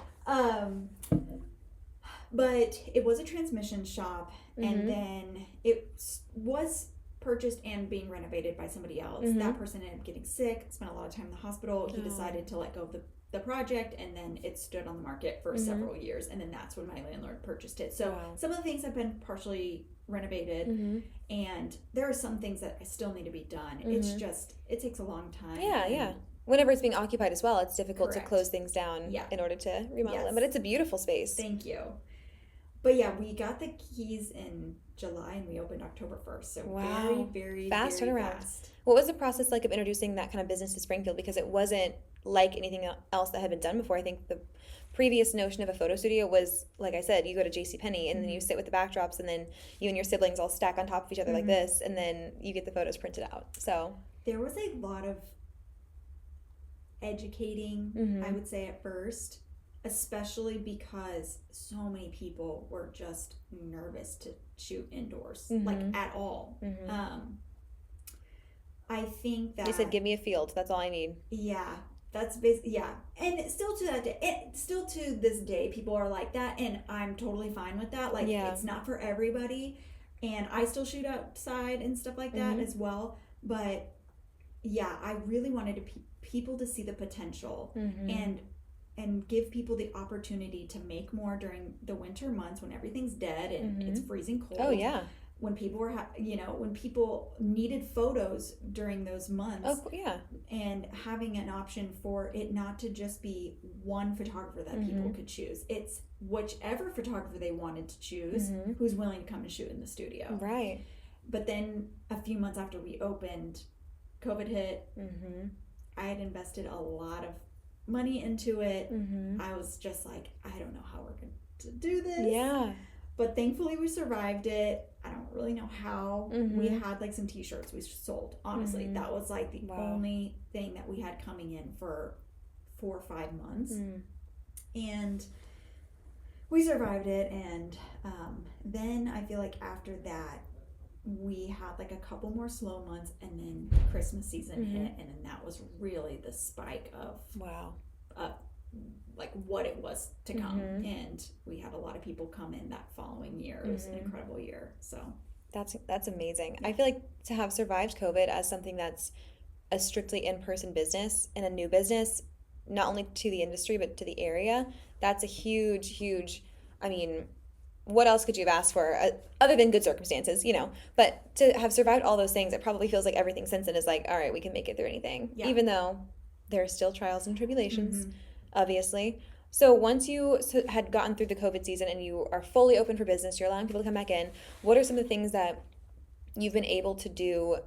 Speaker 2: But it was a transmission shop, and then it was purchased and being renovated by somebody else. That person ended up getting sick, spent a lot of time in the hospital. He decided to let go of the project, and then it stood on the market for several years, and then that's when my landlord purchased it. So some of the things have been partially renovated, and there are some things that still need to be done. It's just, it takes a long time.
Speaker 1: Yeah. Whenever it's being occupied as well, it's difficult to close things down in order to remodel it. But it's a beautiful space.
Speaker 2: Thank you. But yeah, we got the keys in July and we opened October 1st. So very, very
Speaker 1: fast
Speaker 2: very
Speaker 1: turnaround.
Speaker 2: Fast.
Speaker 1: What was the process like of introducing that kind of business to Springfield? Because it wasn't like anything else that had been done before. I think the previous notion of a photo studio was, like I said, you go to JCPenney and then you sit with the backdrops, and then you and your siblings all stack on top of each other like this, and then you get the photos printed out. So
Speaker 2: there was a lot of educating, I would say, at first, especially because so many people were just nervous to shoot indoors, like at all. I think that
Speaker 1: they said, give me a field, that's all I need.
Speaker 2: Yeah, that's basically, and still to that day, still to this day, people are like that, and I'm totally fine with that. Like, it's not for everybody, and I still shoot outside and stuff like that as well. But yeah, I really wanted people to see the potential and give people the opportunity to make more during the winter months when everything's dead and it's freezing cold.
Speaker 1: Oh yeah.
Speaker 2: When people were, when people needed photos during those months.
Speaker 1: Oh yeah.
Speaker 2: And having an option for it not to just be one photographer that people could choose. It's whichever photographer they wanted to choose who's willing to come and shoot in the studio.
Speaker 1: Right.
Speaker 2: But then a few months after we opened, COVID hit. I had invested a lot of money into it. I was just like, I don't know how we're going to do this.
Speaker 1: Yeah.
Speaker 2: But thankfully we survived it. I don't really know how. We had like some t-shirts we sold. Honestly, that was like the only thing that we had coming in for 4 or 5 months. And we survived it. And then I feel like after that, we had like a couple more slow months, and then Christmas season hit, and then that was really the spike of like what it was to come. And we had a lot of people come in that following year. It was an incredible year. So
Speaker 1: that's amazing. I feel like to have survived COVID as something that's a strictly in-person business and a new business, not only to the industry but to the area, that's a huge, I mean, what else could you have asked for other than good circumstances, But to have survived all those things, it probably feels like everything since then is like, all right, we can make it through anything, even though there are still trials and tribulations, obviously. So once you had gotten through the COVID season and you are fully open for business, you're allowing people to come back in, what are some of the things that you've been able to do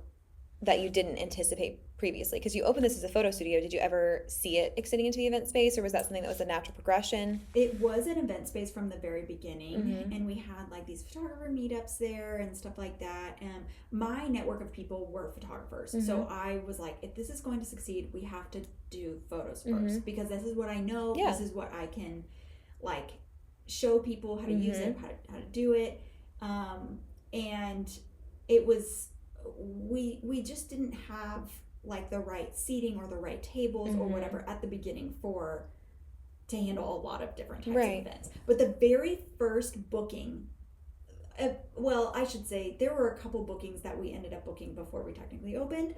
Speaker 1: that you didn't anticipate previously? Because you opened this as a photo studio. Did you ever see it extending into the event space, or was that something that was a natural progression?
Speaker 2: It was an event space from the very beginning, and we had like these photographer meetups there and stuff like that. And my network of people were photographers, so I was like, if this is going to succeed, we have to do photos first, because this is what I know. This is what I can like show people how to use it, how to do it. And it was, we just didn't have like the right seating or the right tables or whatever at the beginning to handle a lot of different types of events. But the very first booking, I should say there were a couple bookings that we ended up booking before we technically opened,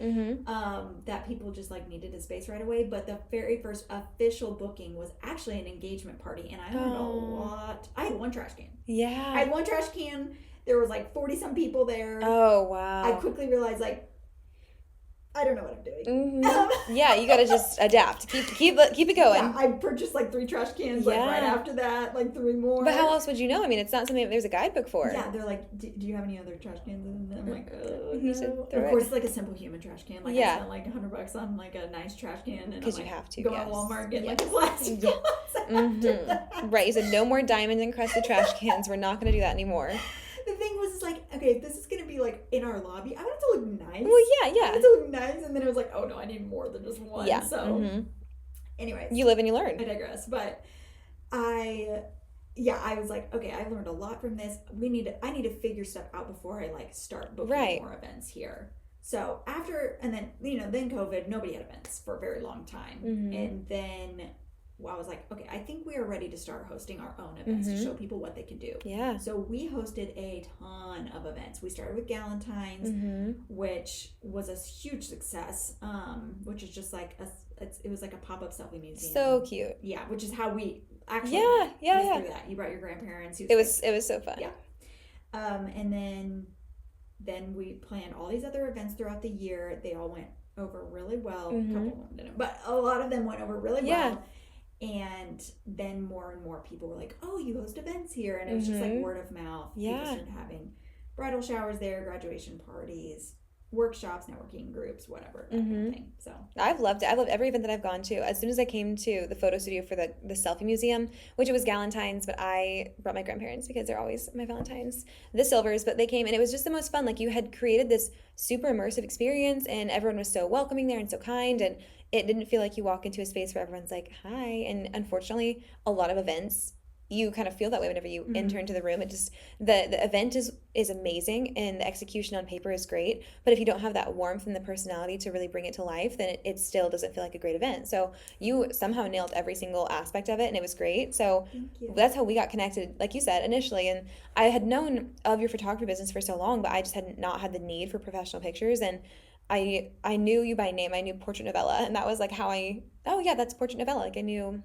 Speaker 2: that people just like needed a space right away. But the very first official booking was actually an engagement party, and I learned a lot. I had one trash can.
Speaker 1: Yeah.
Speaker 2: I had one trash can. There was like 40 some people there.
Speaker 1: Oh wow.
Speaker 2: I quickly realized like I don't know what I'm doing.
Speaker 1: Yeah, you gotta just adapt. Keep it going.
Speaker 2: Yeah, I purchased like 3 trash cans. Like right after that, like 3 more.
Speaker 1: But how else would you know? I mean, it's not something that there's a guidebook for.
Speaker 2: Yeah, they're like, do you have any other trash cans? And I'm like, oh,
Speaker 1: you should
Speaker 2: no.
Speaker 1: throw
Speaker 2: Of
Speaker 1: it.
Speaker 2: course, it's like a simple human trash can. Like I spent like $100 on like a nice trash can, and
Speaker 1: because
Speaker 2: you
Speaker 1: have to
Speaker 2: go to Walmart and get like a plastic.
Speaker 1: Right, you said no more diamond encrusted trash cans. We're not going to do that anymore.
Speaker 2: The thing was, like, okay, if this is going to be, like, in our lobby, I want it to look nice.
Speaker 1: Well, yeah.
Speaker 2: I want it to look nice, and then it was like, oh, no, I need more than just one.
Speaker 1: Yeah.
Speaker 2: So, anyways.
Speaker 1: You live and you learn.
Speaker 2: I digress. But I was like, okay, I learned a lot from this. I need to figure stuff out before I, like, start booking more events here. So, and then, then COVID, nobody had events for a very long time. And then... I was like, okay, I think we are ready to start hosting our own events to show people what they can do. Yeah. So we hosted a ton of events. We started with Galentine's, which was a huge success, which is just like it was like a pop-up selfie museum.
Speaker 1: So cute.
Speaker 2: Yeah, which is how we actually through that. You brought your grandparents.
Speaker 1: It was so fun.
Speaker 2: Yeah. And then we planned all these other events throughout the year. They all went over really well. A couple of them didn't, but a lot of them went over really well. And then more and more people were like, oh, you host events here. And it was just like word of mouth. Yeah. People started having bridal showers there, graduation parties, workshops, networking groups, whatever, that kind of thing. So
Speaker 1: I've loved it. I love every event that I've gone to. As soon as I came to the photo studio for the selfie museum, which it was Galentine's, but I brought my grandparents because they're always my Valentines, the Silvers, but they came and it was just the most fun. Like you had created this super immersive experience and everyone was so welcoming there and so kind, and it didn't feel like you walk into a space where everyone's like, hi. And unfortunately, a lot of events, you kind of feel that way whenever you enter into the room. It just, the event is amazing and the execution on paper is great. But if you don't have that warmth and the personality to really bring it to life, then it still doesn't feel like a great event. So you somehow nailed every single aspect of it and it was great. So that's how we got connected, like you said, initially. And I had known of your photography business for so long, but I just had not had the need for professional pictures. And I knew you by name. I knew Portrait Novella, and that was like how that's Portrait Novella. Like I knew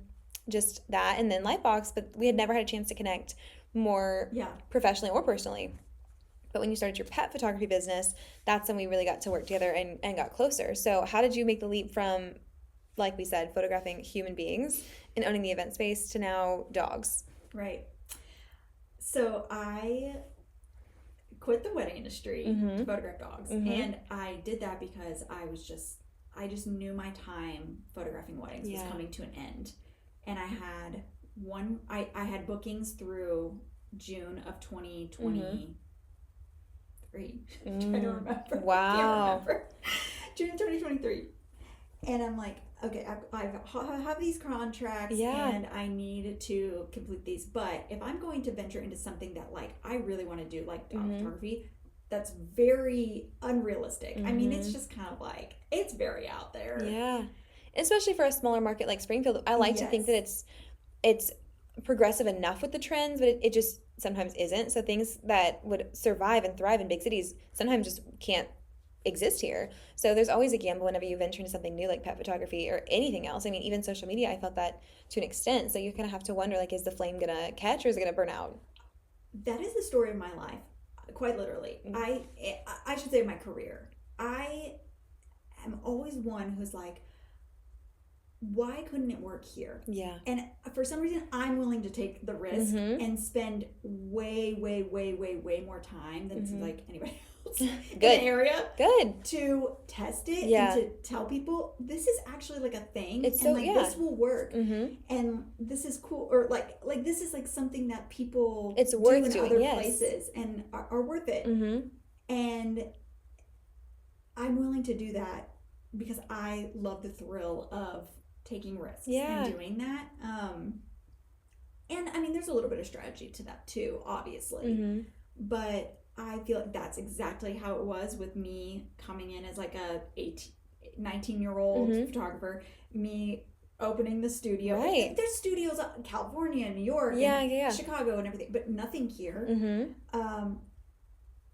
Speaker 1: just that, and then Lightbox, but we had never had a chance to connect more professionally or personally. But when you started your pet photography business, that's when we really got to work together and got closer. So how did you make the leap from, like we said, photographing human beings and owning the event space to now dogs?
Speaker 2: Right. So I quit the wedding industry to photograph dogs, and I did that because I just knew my time photographing weddings was coming to an end, and I had bookings through June of 2023. I'm trying to remember.
Speaker 1: Wow.
Speaker 2: June of 2023, and I'm like, okay, I have these contracts and I need to complete these. But if I'm going to venture into something that like I really want to do, like dog photography, that's very unrealistic. I mean, it's just kind of like, it's very out there.
Speaker 1: Yeah. Especially for a smaller market like Springfield. I like to think that it's progressive enough with the trends, but it just sometimes isn't. So things that would survive and thrive in big cities sometimes just can't exist here. So there's always a gamble whenever you venture into something new like pet photography or anything else. I mean, even social media, I felt that to an extent. So you kind of have to wonder, like, is the flame gonna catch or is it gonna burn out?
Speaker 2: That is the story of my life, quite literally. I should say my career. I am always one who's like, why couldn't it work here? Yeah. And for some reason, I'm willing to take the risk and spend way, way, way, way, way more time than like anybody else in the area. Good. To test it and to tell people this is actually like a thing. It's and like this will work. And this is cool, or like this is like something that people
Speaker 1: it's worth
Speaker 2: do in
Speaker 1: doing,
Speaker 2: other places and are worth it. And I'm willing to do that because I love the thrill of taking risks and doing that. And I mean, there's a little bit of strategy to that too, obviously. But I feel like that's exactly how it was with me coming in as like a 19-year-old photographer, me opening the studio. Right. There's studios in California, New York, and Chicago and everything, but nothing here.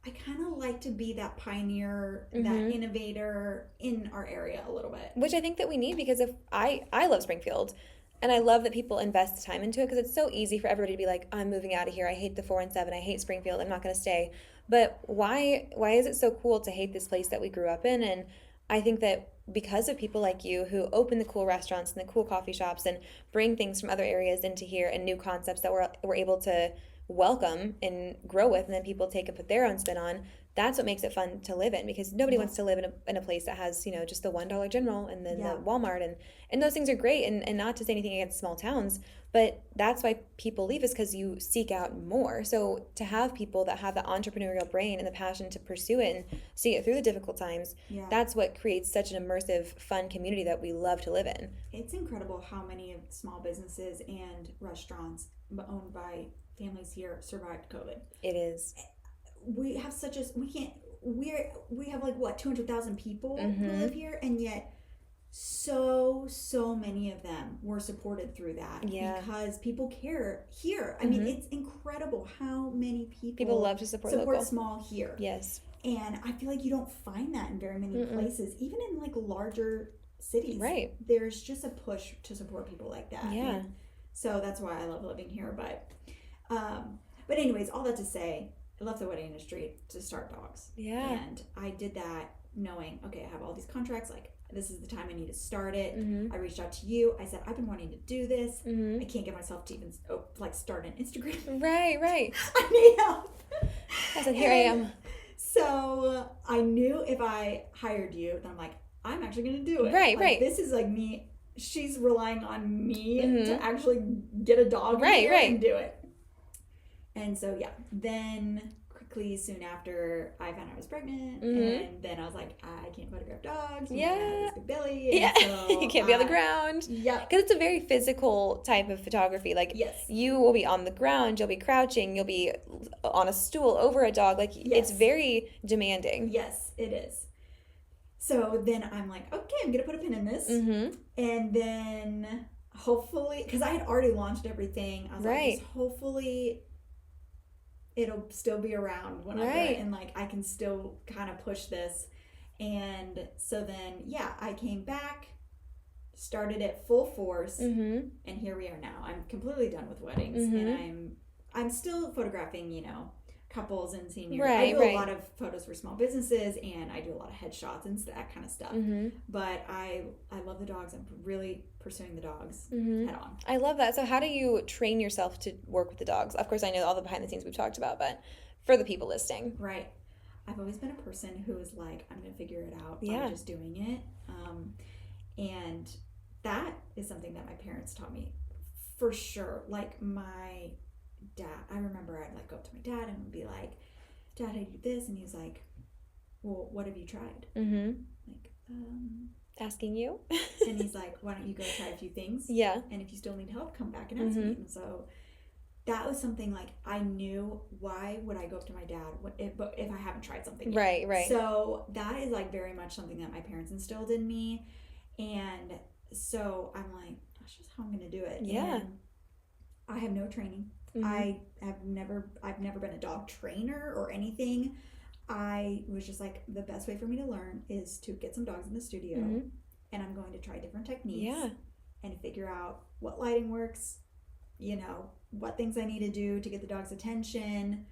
Speaker 2: I kind of like to be that pioneer, that innovator in our area a little bit.
Speaker 1: Which I think that we need, because if I love Springfield, and I love that people invest time into it, because it's so easy for everybody to be like, I'm moving out of here, I hate the 417, I hate Springfield, I'm not going to stay. But why is it so cool to hate this place that we grew up in? And I think that because of people like you who open the cool restaurants and the cool coffee shops and bring things from other areas into here and new concepts that we're able to welcome and grow with, and then people take and put their own spin on, that's what makes it fun to live in, because nobody
Speaker 2: Yeah.
Speaker 1: wants to live in a place that has, just the $1 General and then
Speaker 2: Yeah.
Speaker 1: the Walmart, and those things are great, and not to say anything against small towns, but that's why people leave, is because you seek out more. So to have people that have the entrepreneurial brain and the passion to pursue it and see it through the difficult times,
Speaker 2: Yeah.
Speaker 1: that's what creates such an immersive, fun community that we love to live in.
Speaker 2: It's incredible how many of small businesses and restaurants owned by families here survived COVID.
Speaker 1: It is.
Speaker 2: We have such a we have like what 200,000 people who live here, and yet so many of them were supported through that because people care here. I mean, it's incredible how many people
Speaker 1: love to support local.
Speaker 2: Small here.
Speaker 1: Yes.
Speaker 2: And I feel like you don't find that in very many places, even in like larger cities.
Speaker 1: Right.
Speaker 2: There's just a push to support people like that.
Speaker 1: Yeah.
Speaker 2: And so that's why I love living here. But anyways, all that to say, I left the wedding industry to start dogs.
Speaker 1: Yeah.
Speaker 2: And I did that knowing, okay, I have all these contracts, like this is the time I need to start it. I reached out to you. I said, I've been wanting to do this. I can't get myself to even start an Instagram.
Speaker 1: Right.
Speaker 2: I need help.
Speaker 1: I said, here I am.
Speaker 2: So I knew if I hired you, then I'm like, I'm actually going to do it.
Speaker 1: Right.
Speaker 2: This is like me. She's relying on me to actually get a dog here and do it. And so, yeah, then quickly soon after, I found out I was pregnant, and then I was like, I can't photograph dogs. I have this big belly. And so
Speaker 1: you can't be on the ground.
Speaker 2: Yeah.
Speaker 1: Because it's a very physical type of photography. Like, you will be on the ground, you'll be crouching, you'll be on a stool over a dog. Like, it's very demanding.
Speaker 2: Yes, it is. So then I'm like, okay, I'm going to put a pin in this. And then hopefully, because I had already launched everything, I was like, just hopefully it'll still be around whenever, and like I can still kind of push this. And so then I came back, started it full force, and here we are now. I'm completely done with weddings, and I'm still photographing, couples and seniors. I do a lot of photos for small businesses, and I do a lot of headshots and that kind of stuff. But I love the dogs. I'm really pursuing the dogs head on.
Speaker 1: I love that. So how do you train yourself to work with the dogs? Of course, I know all the behind the scenes we've talked about, but for the people listening.
Speaker 2: Right. I've always been a person who is like, I'm going to figure it out by just doing it. And that is something that my parents taught me for sure. Like my dad, I remember I'd like go up to my dad and be like, Dad, I do this, and he's like, well, what have you tried? Like,
Speaker 1: asking you.
Speaker 2: And he's like, why don't you go try a few things? And if you still need help, come back and ask me. And so that was something like I knew, why would I go up to my dad if I haven't tried something yet?
Speaker 1: Right.
Speaker 2: So that is like very much something that my parents instilled in me. And so I'm like, that's just how I'm going to do it. And I have no training. I've never been a dog trainer or anything. I was just like, the best way for me to learn is to get some dogs in the studio, and I'm going to try different techniques and figure out what lighting works, what things I need to do to get the dog's attention.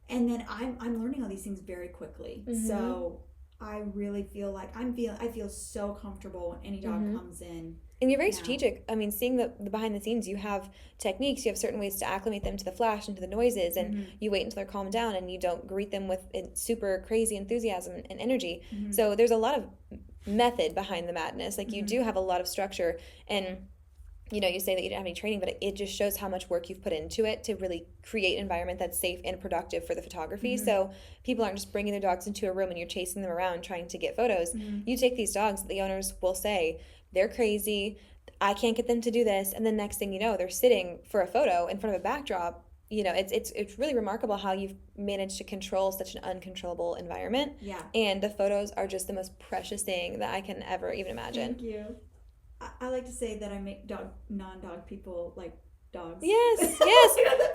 Speaker 2: And then I'm learning all these things very quickly. So I really feel like I feel so comfortable when any dog comes in.
Speaker 1: And you're very strategic. I mean, seeing the behind the scenes, you have techniques, you have certain ways to acclimate them to the flash and to the noises, and you wait until they're calmed down, and you don't greet them with super crazy enthusiasm and energy. So there's a lot of method behind the madness. Like, you do have a lot of structure, and you say that you didn't have any training, but it just shows how much work you've put into it to really create an environment that's safe and productive for the photography. So people aren't just bringing their dogs into a room and you're chasing them around trying to get photos. You take these dogs, the owners will say, they're crazy, I can't get them to do this, and then next thing you know, they're sitting for a photo in front of a backdrop. It's really remarkable how you've managed to control such an uncontrollable environment. And the photos are just the most precious thing that I can ever even imagine.
Speaker 2: Thank you. I like to say that I make non-dog people like dogs.
Speaker 1: Yes,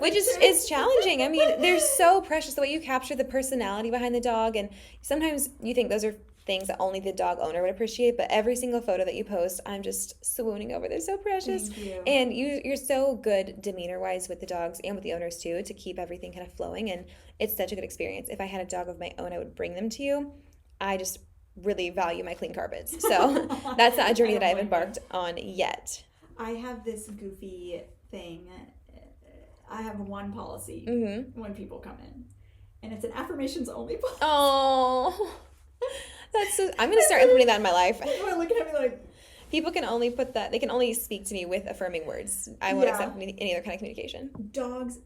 Speaker 1: which is challenging. I mean, they're so precious, the way you capture the personality behind the dog, and sometimes you think those are things that only the dog owner would appreciate, but every single photo that you post, I'm just swooning over. They're so precious.
Speaker 2: Thank you.
Speaker 1: And you're so good demeanor-wise with the dogs and with the owners too, to keep everything kind of flowing, and it's such a good experience. If I had a dog of my own, I would bring them to you. I just really value my clean carpets. So that's not a journey that I've
Speaker 2: don't blame
Speaker 1: embarked on yet.
Speaker 2: I have this goofy thing. I have one policy when people come in, and it's an affirmations only policy.
Speaker 1: Oh, I'm going to start implementing that in my life.
Speaker 2: People are looking at me like,
Speaker 1: people can only put that, they can only speak to me with affirming words. I won't accept any other kind of communication.
Speaker 2: Dogs,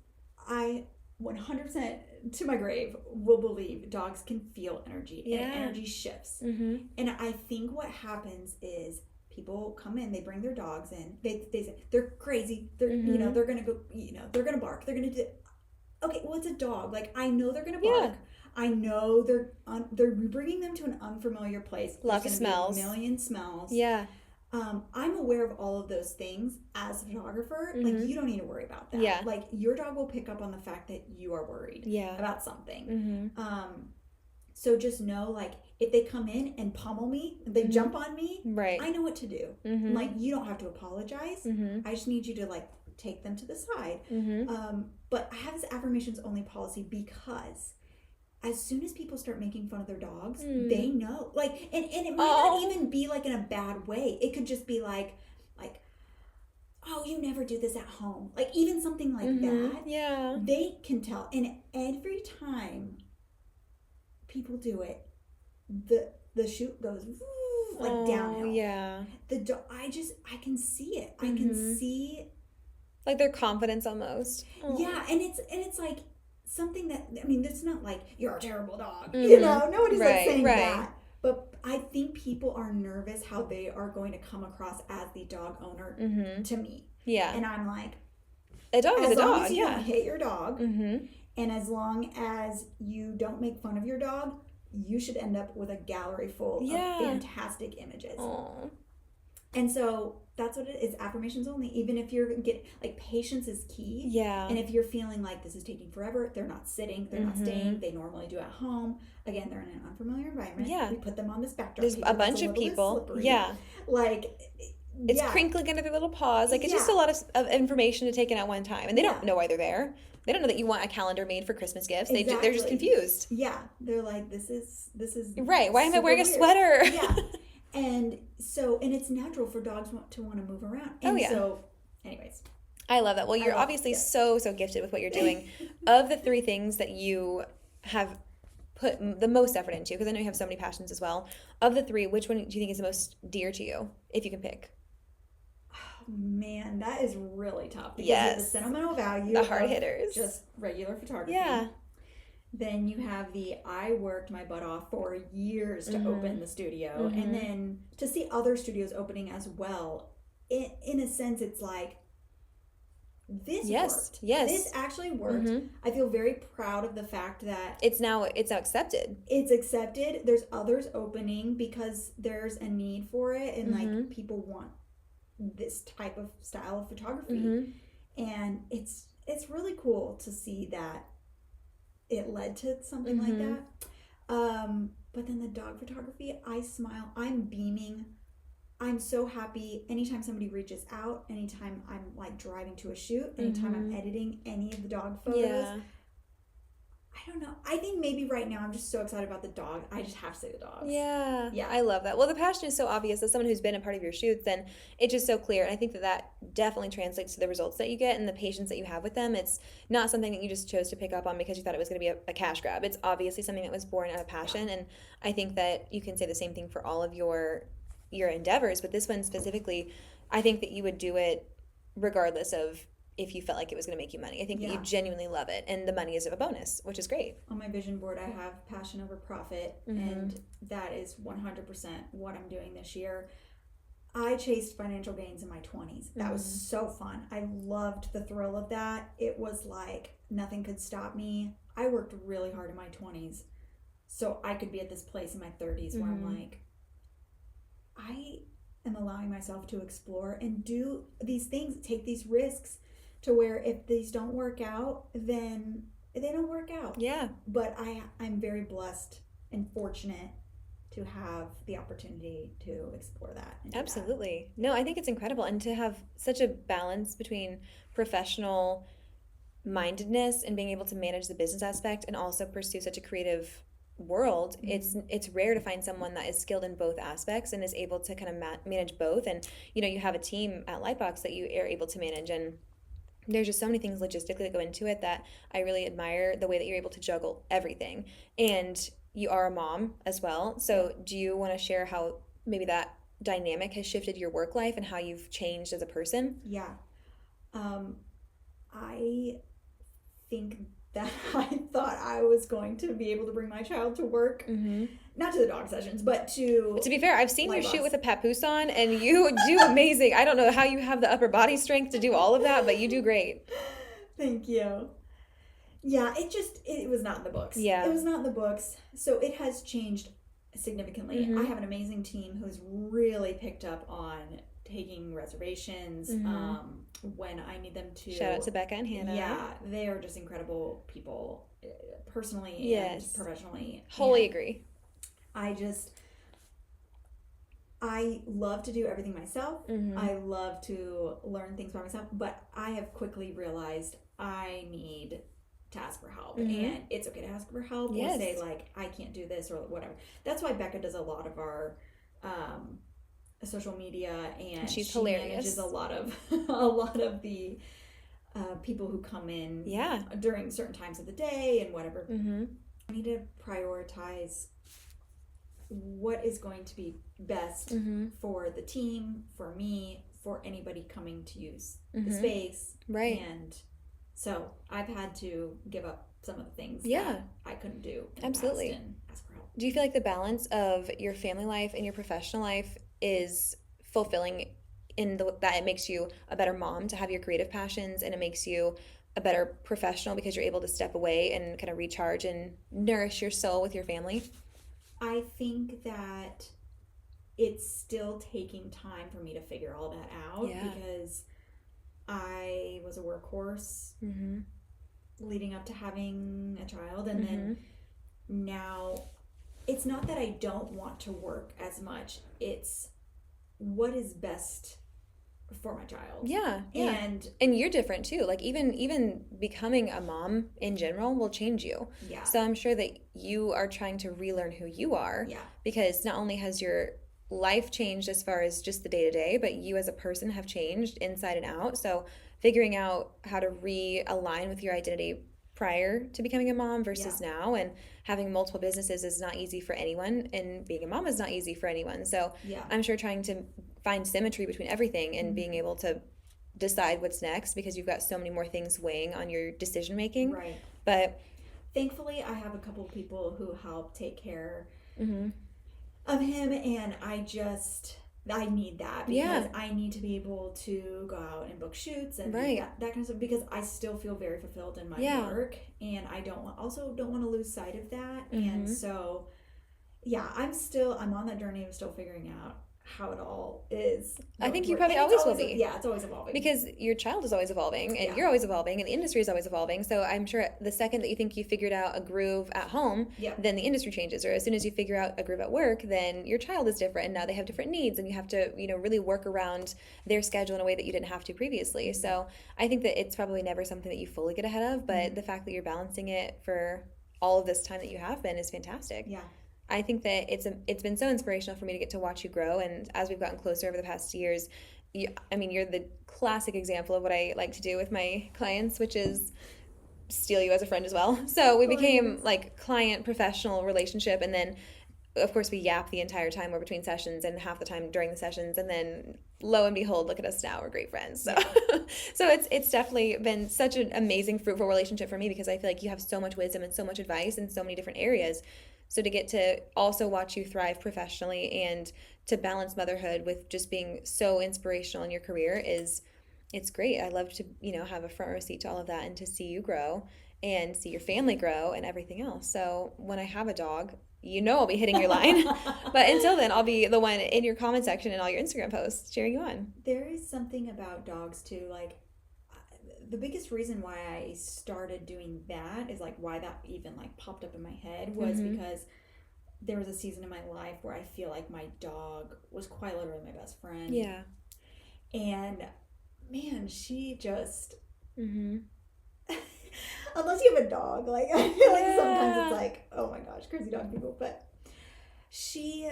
Speaker 2: I 100% to my grave will believe dogs can feel energy, and energy shifts. And I think what happens is people come in, they bring their dogs in, they say they're crazy, they're they're gonna go, they're gonna bark, they're gonna do. Okay, well, it's a dog. Like, I know they're gonna bark. I know they're bringing them to an unfamiliar place.
Speaker 1: Lots of smells.
Speaker 2: A million smells.
Speaker 1: Yeah.
Speaker 2: I'm aware of all of those things as a photographer. Like, you don't need to worry about that.
Speaker 1: Yeah.
Speaker 2: Like, your dog will pick up on the fact that you are worried about something. So just know, like, if they come in and pummel me, they jump on me, I know what to do. Like, you don't have to apologize. I just need you to, like, take them to the side. But I have this affirmations only policy because as soon as people start making fun of their dogs, they know. Like, and it might not even be like in a bad way. It could just be like, oh, you never do this at home. Like, even something like that. Yeah. They can tell. And every time people do it, the chute goes like downhill. Yeah. I can see it. I can see,
Speaker 1: like, their confidence almost.
Speaker 2: Yeah, and it's like something that, I mean, it's not like you're a terrible dog. Nobody's like saying that. But I think people are nervous how they are going to come across as the dog owner to me. Yeah. And I'm like,
Speaker 1: a dog is a dog.
Speaker 2: As long as you don't hit your dog, and as long as you don't make fun of your dog, you should end up with a gallery full of fantastic images. And so that's what it is. Affirmations only. Even if you're patience is key. Yeah. And if you're feeling like this is taking forever, they're not sitting, they're not staying, they normally do at home. Again, they're in an unfamiliar environment. Yeah. We put them on this backdrop.
Speaker 1: There's a bunch of people. Yeah.
Speaker 2: Like,
Speaker 1: it's crinkling under their little paws. Like, it's just a lot of information to take in at one time. And they don't know why they're there. They don't know that you want a calendar made for Christmas gifts. Exactly. They're just confused.
Speaker 2: Yeah. They're like, this is
Speaker 1: right. Why am I wearing a sweater?
Speaker 2: Yeah. And it's natural for dogs to want to move around. And so, anyways.
Speaker 1: I love that. Well, you're obviously so gifted with what you're doing. Of the 3 things that you have put the most effort into, because I know you have so many passions as well, of the 3, which one do you think is the most dear to you, if you can pick?
Speaker 2: Oh, man, that is really tough. Because you have the sentimental value.
Speaker 1: The hard hitters.
Speaker 2: Just regular photography.
Speaker 1: Yeah.
Speaker 2: Then you have I worked my butt off for years to open the studio. And then to see other studios opening as well, in a sense, it's like, this worked. Yes. This actually worked. I feel very proud of the fact that
Speaker 1: it's now accepted.
Speaker 2: It's accepted. There's others opening because there's a need for it, and like, people want this type of style of photography. And it's really cool to see that it led to something like that. But then the dog photography, I smile. I'm beaming. I'm so happy anytime somebody reaches out, anytime I'm like driving to a shoot, anytime I'm editing any of the dog photos. Yeah. I don't know. I think maybe right now I'm just so excited about the dog. I just have to say the dogs.
Speaker 1: Yeah. Yeah. I love that. Well, the passion is so obvious. As someone who's been a part of your shoots, and it's just so clear. And I think that definitely translates to the results that you get and the patience that you have with them. It's not something that you just chose to pick up on because you thought it was going to be a cash grab. It's obviously something that was born out of passion. And I think that you can say the same thing for all of your endeavors. But this one specifically, I think that you would do it regardless of if you felt like it was going to make you money. I think that you genuinely love it, and the money is a bonus, which is great.
Speaker 2: On my vision board, I have passion over profit, and that is 100% what I'm doing this year. I chased financial gains in my 20s. That was so fun. I loved the thrill of that. It was like nothing could stop me. I worked really hard in my 20s, so I could be at this place in my 30s where I'm like, I am allowing myself to explore and do these things, take these risks, to where if these don't work out, then they don't work out. Yeah. But I'm very blessed and fortunate to have the opportunity to explore that.
Speaker 1: Absolutely. No, I think it's incredible. And to have such a balance between professional mindedness and being able to manage the business aspect and also pursue such a creative world, it's rare to find someone that is skilled in both aspects and is able to kind of manage both. And you have a team at Lightbox that you are able to manage, and there's just so many things logistically that go into it that I really admire the way that you're able to juggle everything. And you are a mom as well. So do you want to share how maybe that dynamic has shifted your work life and how you've changed as a person?
Speaker 2: Yeah. I think that I thought I was going to be able to bring my child to work, not to the dog sessions, but to...
Speaker 1: To be fair, I've seen you shoot with a papoose on, and you do amazing. I don't know how you have the upper body strength to do all of that, but you do great.
Speaker 2: Thank you. Yeah, it was not in the books.
Speaker 1: Yeah.
Speaker 2: It was not in the books. So it has changed significantly. I have an amazing team who's really picked up on taking reservations when I need them to.
Speaker 1: Shout out to Becca and Hannah.
Speaker 2: Yeah, they are just incredible people, personally and professionally.
Speaker 1: Wholly agree.
Speaker 2: I love to do everything myself. I love to learn things by myself, but I have quickly realized I need to ask for help, and it's okay to ask for help or say like, I can't do this or whatever. That's why Becca does a lot of our social media, and
Speaker 1: she's
Speaker 2: she
Speaker 1: hilarious.
Speaker 2: Manages a lot of the people who come in during certain times of the day and whatever. I need to prioritize what is going to be best for the team, for me, for anybody coming to use the space.
Speaker 1: Right.
Speaker 2: And so I've had to give up some of the things that I couldn't do in
Speaker 1: Absolutely.
Speaker 2: the past and ask for help.
Speaker 1: Do you feel like the balance of your family life and your professional life is fulfilling in that it makes you a better mom to have your creative passions, and it makes you a better professional because you're able to step away and kind of recharge and nourish your soul with your family?
Speaker 2: I think that it's still taking time for me to figure all that out because I was a workhorse leading up to having a child, and then now it's not that I don't want to work as much, it's what is best for my child. And you're different too. Like even becoming a mom in general will change you. So I'm sure that you are trying to relearn who you are, because not only has your life changed as far as just the day-to-day, but you as a person have changed inside and out. So figuring out how to realign with your identity prior to becoming a mom versus now, and having multiple businesses is not easy for anyone, and being a mom is not easy for anyone. So I'm sure trying to find symmetry between everything and being able to decide what's next, because you've got so many more things weighing on your decision making. Right.
Speaker 1: But
Speaker 2: thankfully I have a couple of people who help take care of him, and I need that, because I need to be able to go out and book shoots and that kind of stuff, because I still feel very fulfilled in my work, and I don't want to lose sight of that. And so I'm on that journey of still figuring out how it all is.
Speaker 1: I think you probably always will be.
Speaker 2: Yeah, it's always evolving.
Speaker 1: Because your child is always evolving, and you're always evolving, and the industry is always evolving. So I'm sure the second that you think you figured out a groove at home, then the industry changes. Or as soon as you figure out a groove at work, then your child is different, and now they have different needs, and you have to, really work around their schedule in a way that you didn't have to previously. So I think that it's probably never something that you fully get ahead of, but the fact that you're balancing it for all of this time that you have been is fantastic.
Speaker 2: Yeah.
Speaker 1: I think that it's been so inspirational for me to get to watch you grow, and as we've gotten closer over the past years, you're the classic example of what I like to do with my clients, which is steal you as a friend as well. So we became like client professional relationship, and then of course we yap the entire time we're between sessions and half the time during the sessions, and then lo and behold, look at us now, we're great friends. So so it's definitely been such an amazing, fruitful relationship for me, because I feel like you have so much wisdom and so much advice in so many different areas. So to get to also watch you thrive professionally and to balance motherhood with just being so inspirational in your career it's great. I love to, have a front row seat to all of that, and to see you grow and see your family grow and everything else. So when I have a dog, I'll be hitting your line. But until then, I'll be the one in your comment section and all your Instagram posts cheering you on.
Speaker 2: There is something about dogs too, like the biggest reason why I started doing that is like why that even like popped up in my head was because there was a season in my life where I feel like my dog was quite literally my best friend.
Speaker 1: Yeah.
Speaker 2: And man, she just unless you have a dog, like I feel like sometimes it's like, oh my gosh, crazy dog people. But she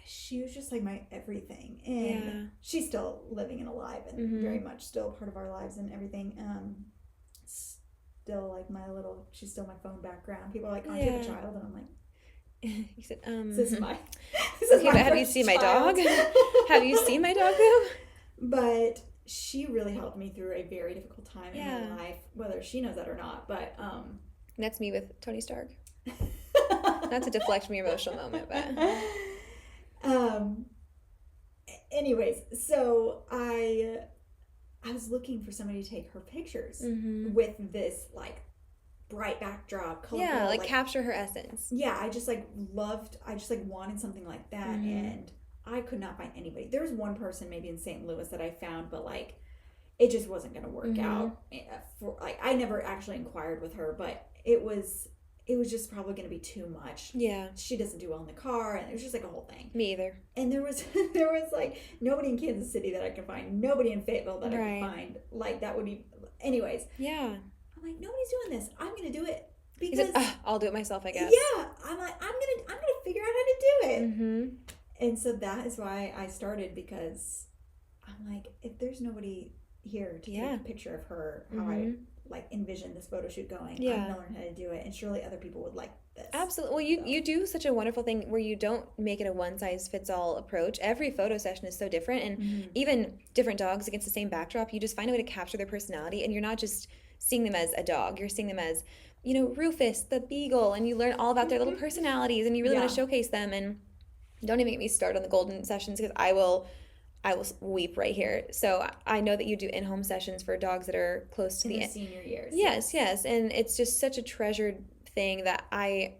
Speaker 2: she was just like my everything, and she's still living and alive and very much still part of our lives and everything. Still like she's still my phone background. People are like, oh, do you have a child? And I'm like,
Speaker 1: you said,
Speaker 2: this is my
Speaker 1: okay, but have you seen my dog? Have you seen my dog though?
Speaker 2: But she really helped me through a very difficult time in my life, whether she knows that or not. But
Speaker 1: that's me with Tony Stark. Not to deflect from your emotional moment, but
Speaker 2: anyways, so I was looking for somebody to take her pictures with this like bright backdrop, colorful,
Speaker 1: like capture her essence.
Speaker 2: Yeah, I just wanted something like that, and I could not find anybody. There was one person maybe in St. Louis that I found, but like it just wasn't going to work out. For like, I never actually inquired with her, but it was just probably going to be too much.
Speaker 1: Yeah, she
Speaker 2: doesn't do well in the car, and it was just like a whole thing.
Speaker 1: Me either.
Speaker 2: And there was like nobody in Kansas City that I could find, nobody in Fayetteville that I could find. Like that would be, anyways.
Speaker 1: Yeah.
Speaker 2: I'm like, nobody's doing this. I'm gonna do it
Speaker 1: because I'll do it myself, I guess.
Speaker 2: Yeah, I'm like, I'm gonna figure out how to do it. And so that is why I started, because I'm like, if there's nobody here to take a picture of her, how I like envision this photo shoot going, I'm gonna learn how to do it, and surely other people would like this.
Speaker 1: Absolutely. Well, you do such a wonderful thing where you don't make it a one size fits all approach. Every photo session is so different, and even different dogs against the same backdrop, you just find a way to capture their personality, and you're not just seeing them as a dog, you're seeing them as, Rufus the beagle, and you learn all about their little personalities, and you really want to showcase them. And don't even get me started on the golden sessions, because I will weep right here. So I know that you do in-home sessions for dogs that are close to
Speaker 2: the senior years.
Speaker 1: Yes, and it's just such a treasured thing that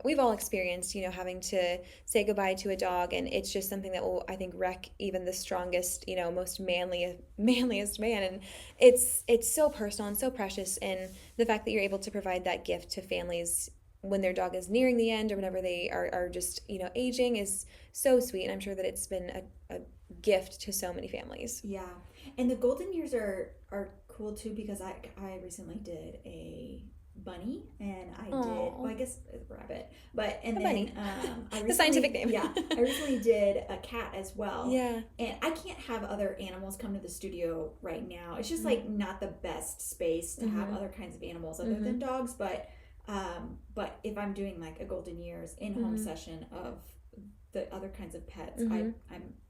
Speaker 1: we've all experienced, having to say goodbye to a dog, and it's just something that will, I think, wreck even the strongest, most manliest man. And it's so personal and so precious, and the fact that you're able to provide that gift to families when their dog is nearing the end, or whenever they are just aging, is so sweet. And I'm sure that it's been a gift to so many families.
Speaker 2: Yeah, and the golden years are cool too, because I recently did a bunny, and I guess a rabbit, but
Speaker 1: a bunny.
Speaker 2: The
Speaker 1: scientific name.
Speaker 2: Yeah, I recently did a cat as well.
Speaker 1: Yeah, and
Speaker 2: I can't have other animals come to the studio right now. It's just like not the best space to have other kinds of animals other than dogs. But if I'm doing like a golden years in-home session of the other kinds of pets, I'm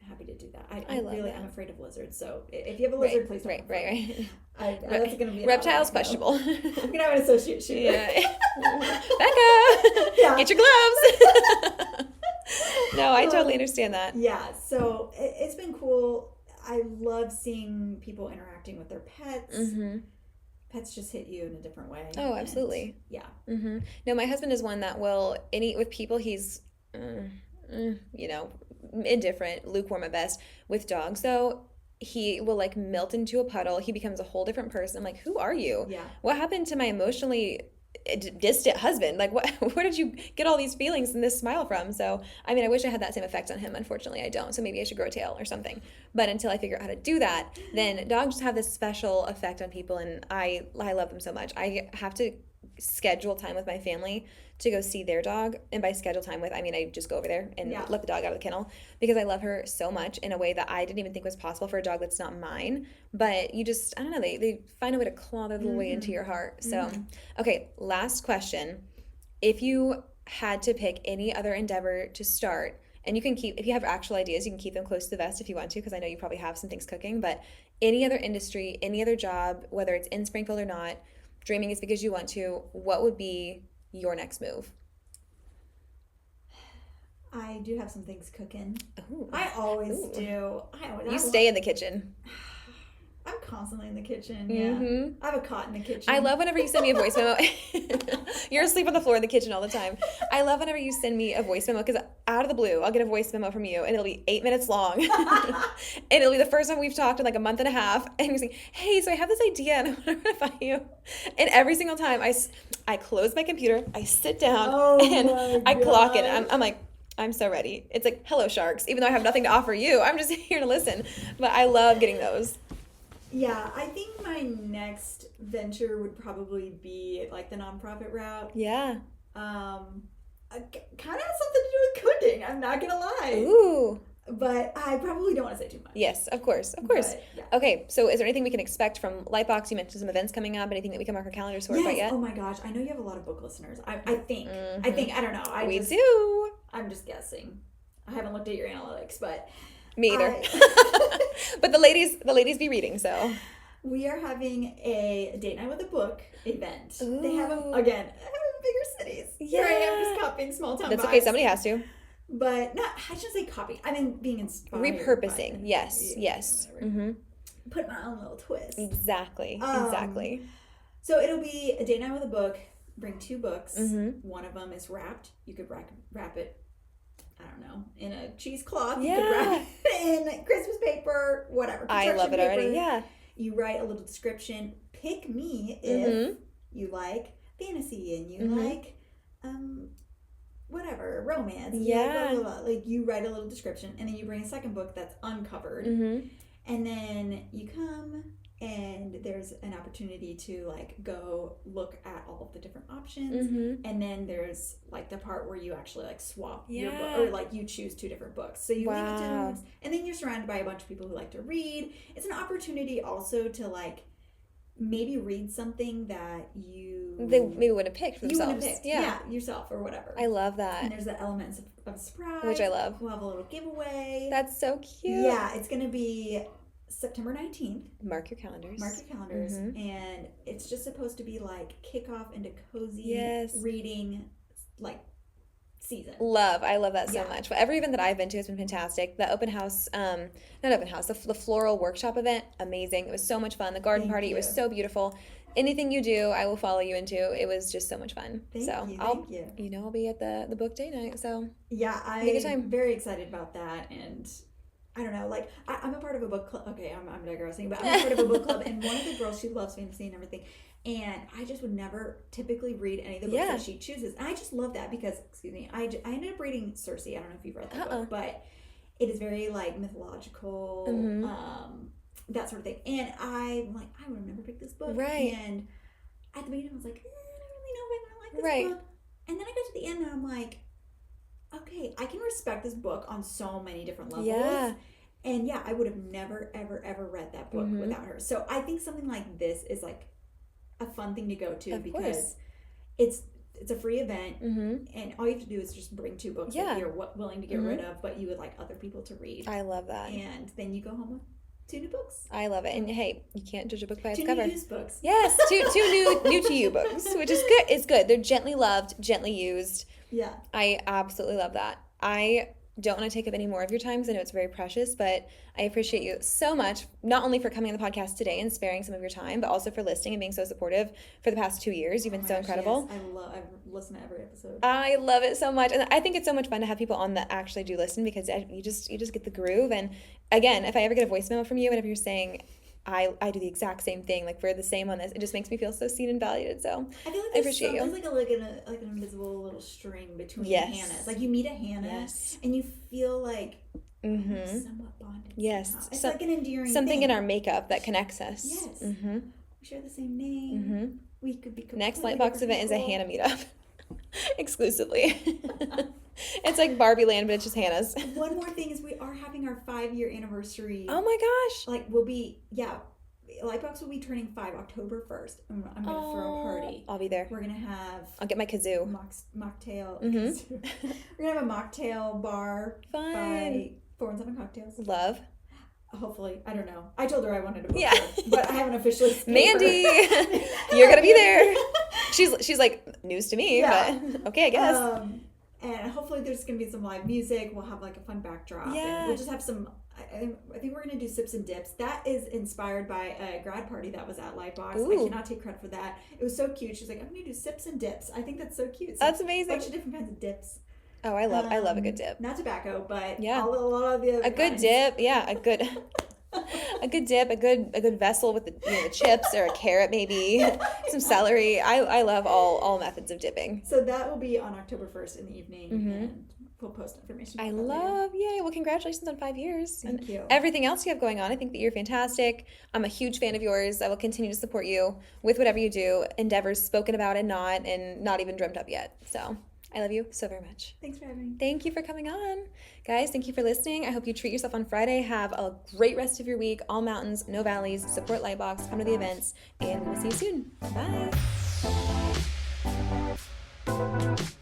Speaker 2: happy to do that. I'm afraid of lizards, so if you have a lizard, please don't. Right. That's going to be
Speaker 1: reptiles questionable.
Speaker 2: I'm going to have an associate shoot.
Speaker 1: Yeah. Becca, get your gloves. No, I totally understand that.
Speaker 2: Yeah, so it's been cool. I love seeing people interacting with their pets. Pets just hit you in a different way.
Speaker 1: Oh, absolutely.
Speaker 2: Yeah.
Speaker 1: No, my husband is one that will, with people, he's, indifferent, lukewarm at best. With dogs, though, he will like melt into a puddle. He becomes a whole different person. I'm like, who are you?
Speaker 2: Yeah.
Speaker 1: What happened to my emotionally distant husband? Like, where did you get all these feelings and this smile from? So, I mean, I wish I had that same effect on him. Unfortunately, I don't. So maybe I should grow a tail or something. But until I figure out how to do that, then dogs just have this special effect on people, and I love them so much. I have to schedule time with my family to go see their dog, and by schedule time with, I mean I just go over there and let the dog out of the kennel, because I love her so much in a way that I didn't even think was possible for a dog that's not mine. But you just, I don't know, they find a way to claw their little way into your heart. So okay, last question. If you had to pick any other endeavor to start, and you can keep, if you have actual ideas, you can keep them close to the vest if you want to, because I know you probably have some things cooking, but any other industry, any other job, whether it's in Springfield or not, dreaming is because you want to, what would be your next move?
Speaker 2: I do have some things cooking.
Speaker 1: Ooh.
Speaker 2: I always do.
Speaker 1: You stay in the kitchen.
Speaker 2: I'm constantly in the kitchen. Yeah. I have a cot in the kitchen.
Speaker 1: I love whenever you send me a voice memo. You're asleep on the floor in the kitchen all the time. I love whenever you send me a voice memo, because out of the blue, I'll get a voice memo from you, and it'll be 8 minutes long. And it'll be the first time we've talked in like a month and a half. And you're saying, hey, so I have this idea, and I want to run it by you. And every single time I close my computer, I sit down, and I clock it. I'm like, I'm so ready. It's like, hello, sharks. Even though I have nothing to offer you, I'm just here to listen. But I love getting those.
Speaker 2: Yeah, I think my next venture would probably be like the nonprofit route.
Speaker 1: Yeah.
Speaker 2: Kind of has something to do with cooking. I'm not gonna lie.
Speaker 1: Ooh.
Speaker 2: But I probably don't want to say too much.
Speaker 1: Yes, of course, of course.
Speaker 2: But, yeah.
Speaker 1: Okay, so is there anything we can expect from Lightbox? You mentioned some events coming up. Anything that we can mark our calendars for quite yet?
Speaker 2: Oh my gosh, I know you have a lot of book listeners. I think.
Speaker 1: Mm-hmm.
Speaker 2: I don't know.
Speaker 1: We do.
Speaker 2: I'm just guessing. I haven't looked at your analytics, but
Speaker 1: me either. But the ladies be reading, so.
Speaker 2: We are having a date night with a book event.
Speaker 1: Ooh.
Speaker 2: They have bigger cities.
Speaker 1: Yeah.
Speaker 2: Here I am just copying small town
Speaker 1: That's
Speaker 2: vibes.
Speaker 1: okay, somebody has to.
Speaker 2: But I shouldn't say copying. I mean being inspired.
Speaker 1: Repurposing. Yes. Mm-hmm.
Speaker 2: Put my own little twist.
Speaker 1: Exactly.
Speaker 2: So it'll be a date night with a book. Bring 2 books.
Speaker 1: Mm-hmm.
Speaker 2: One of them is wrapped. You could wrap it, I don't know, in a cheesecloth.
Speaker 1: Yeah.
Speaker 2: You could wrap it in Christmas paper, whatever.
Speaker 1: I love it already. Yeah.
Speaker 2: You write a little description. Pick me if you like fantasy and you like whatever, romance.
Speaker 1: Yeah.
Speaker 2: Blah, blah, blah. Like you write a little description and then you bring a second book that's uncovered.
Speaker 1: Mm-hmm.
Speaker 2: And then you come and there's an opportunity to like go look at all of the different options.
Speaker 1: Mm-hmm.
Speaker 2: And then there's like the part where you actually like swap your
Speaker 1: Yeah.
Speaker 2: book, or like you choose 2 different books. So you leave it to them, and then you're surrounded by a bunch of people who like to read. It's an opportunity also to like maybe read something that they
Speaker 1: maybe wouldn't have picked for themselves.
Speaker 2: Yeah, yourself or whatever.
Speaker 1: I love that.
Speaker 2: And there's the elements of surprise,
Speaker 1: which I love.
Speaker 2: We'll have a little giveaway.
Speaker 1: That's so cute.
Speaker 2: Yeah, it's gonna be September 19th.
Speaker 1: Mark your calendars.
Speaker 2: Mm-hmm. And it's just supposed to be like kickoff into cozy reading like season.
Speaker 1: I love that so much. Well, every event that I've been to has been fantastic. The open house, not open house, the floral workshop event, amazing. It was so much fun. The garden party, it was so beautiful. Anything you do, I will follow you into. It was just so much fun.
Speaker 2: Thank you.
Speaker 1: I'll be at the book day night. So
Speaker 2: yeah, I'm very excited about that. And I don't know, like I'm a part of a book club. Okay, I'm digressing, but I'm a part of a book club, and one of the girls, she loves fantasy and everything. And I just would never typically read any of the books that she chooses. And I just love that because, I ended up reading Circe. I don't know if you've read that book, but it is very like mythological, that sort of thing. And I'm like, I would have never picked this book.
Speaker 1: Right.
Speaker 2: And at the beginning, I was like, I don't really know if I'm going to like this book. And then I got to the end and I'm like, okay, I can respect this book on so many different levels. Yeah. And yeah, I would have never, ever, ever read that book without her. So I think something like this is like a fun thing to go to because it's a free event and all you have to do is just bring 2 books that you're willing to get rid of, but you would like other people to read.
Speaker 1: I love that.
Speaker 2: And then you go home with 2 new books.
Speaker 1: I love it. And hey, you can't judge a book by its
Speaker 2: 2
Speaker 1: cover.
Speaker 2: 2 used books.
Speaker 1: Yes, two new to you books, which is good. It's good. They're gently loved, gently used.
Speaker 2: Yeah.
Speaker 1: I absolutely love that. I don't want to take up any more of your time because I know it's very precious, but I appreciate you so much, not only for coming on the podcast today and sparing some of your time, but also for listening and being so supportive for the past 2 years. You've been so incredible.
Speaker 2: Yes. I've listened to every episode.
Speaker 1: I love it so much. And I think it's so much fun to have people on that actually do listen because you just get the groove. And again, if I ever get a voice memo from you and if you're saying, I do the exact same thing, like we're the same on this, it just makes me feel so seen and valued. So I feel like I appreciate you.
Speaker 2: There's like an invisible little string between Hannahs. Like you meet a Hannah and you feel like somewhat bonded.
Speaker 1: Yes.
Speaker 2: Somehow. It's like an endearing
Speaker 1: something
Speaker 2: thing.
Speaker 1: in our makeup that connects us.
Speaker 2: Yes. We share the same name. We could be
Speaker 1: next Lightbox event is a Hannah meetup. Exclusively. It's like Barbie Land, but it's just Hannah's.
Speaker 2: One more thing is we are having our 5-year anniversary.
Speaker 1: Oh my gosh.
Speaker 2: Like Lightbox will be turning 5 October 1st. I'm going to throw a party.
Speaker 1: I'll be there.
Speaker 2: We're going to have...
Speaker 1: I'll get my kazoo.
Speaker 2: Mocktail. We're going to have a mocktail bar.
Speaker 1: Fun.
Speaker 2: By 417 Cocktails.
Speaker 1: Love.
Speaker 2: Hopefully. I don't know. I told her I wanted to book
Speaker 1: her,
Speaker 2: but I haven't officially
Speaker 1: Mandy, you're going to be there. She's like, news to me, but okay, I guess.
Speaker 2: And hopefully there's going to be some live music. We'll have like a fun backdrop.
Speaker 1: Yeah.
Speaker 2: And we'll just have some, I think we're going to do sips and dips. That is inspired by a grad party that was at Lightbox.
Speaker 1: Ooh.
Speaker 2: I cannot take credit for that. It was so cute. She's like, I'm going to do sips and dips. I think that's so cute. So
Speaker 1: that's amazing.
Speaker 2: A bunch of different kinds of dips.
Speaker 1: Oh, I love a good dip.
Speaker 2: Not tobacco, but
Speaker 1: yeah.
Speaker 2: a lot of the other
Speaker 1: a good
Speaker 2: kinds.
Speaker 1: Dip. Yeah, a good dip, a good vessel with the chips or a carrot maybe, some celery. I love all methods of dipping.
Speaker 2: So that will be on October 1st in the evening. And we'll post information.
Speaker 1: I
Speaker 2: about that later.
Speaker 1: love, yay. Well, congratulations on 5 years.
Speaker 2: Thank
Speaker 1: And
Speaker 2: you.
Speaker 1: everything else you have going on. I think that you're fantastic. I'm a huge fan of yours. I will continue to support you with whatever you do, endeavors spoken about and not even dreamt up yet. So I love you so very much.
Speaker 2: Thanks for having me.
Speaker 1: Thank you for coming on. Guys, thank you for listening. I hope you treat yourself on Friday. Have a great rest of your week. All mountains, no valleys. Support Lightbox. Come to the events. And we'll see you soon. Bye.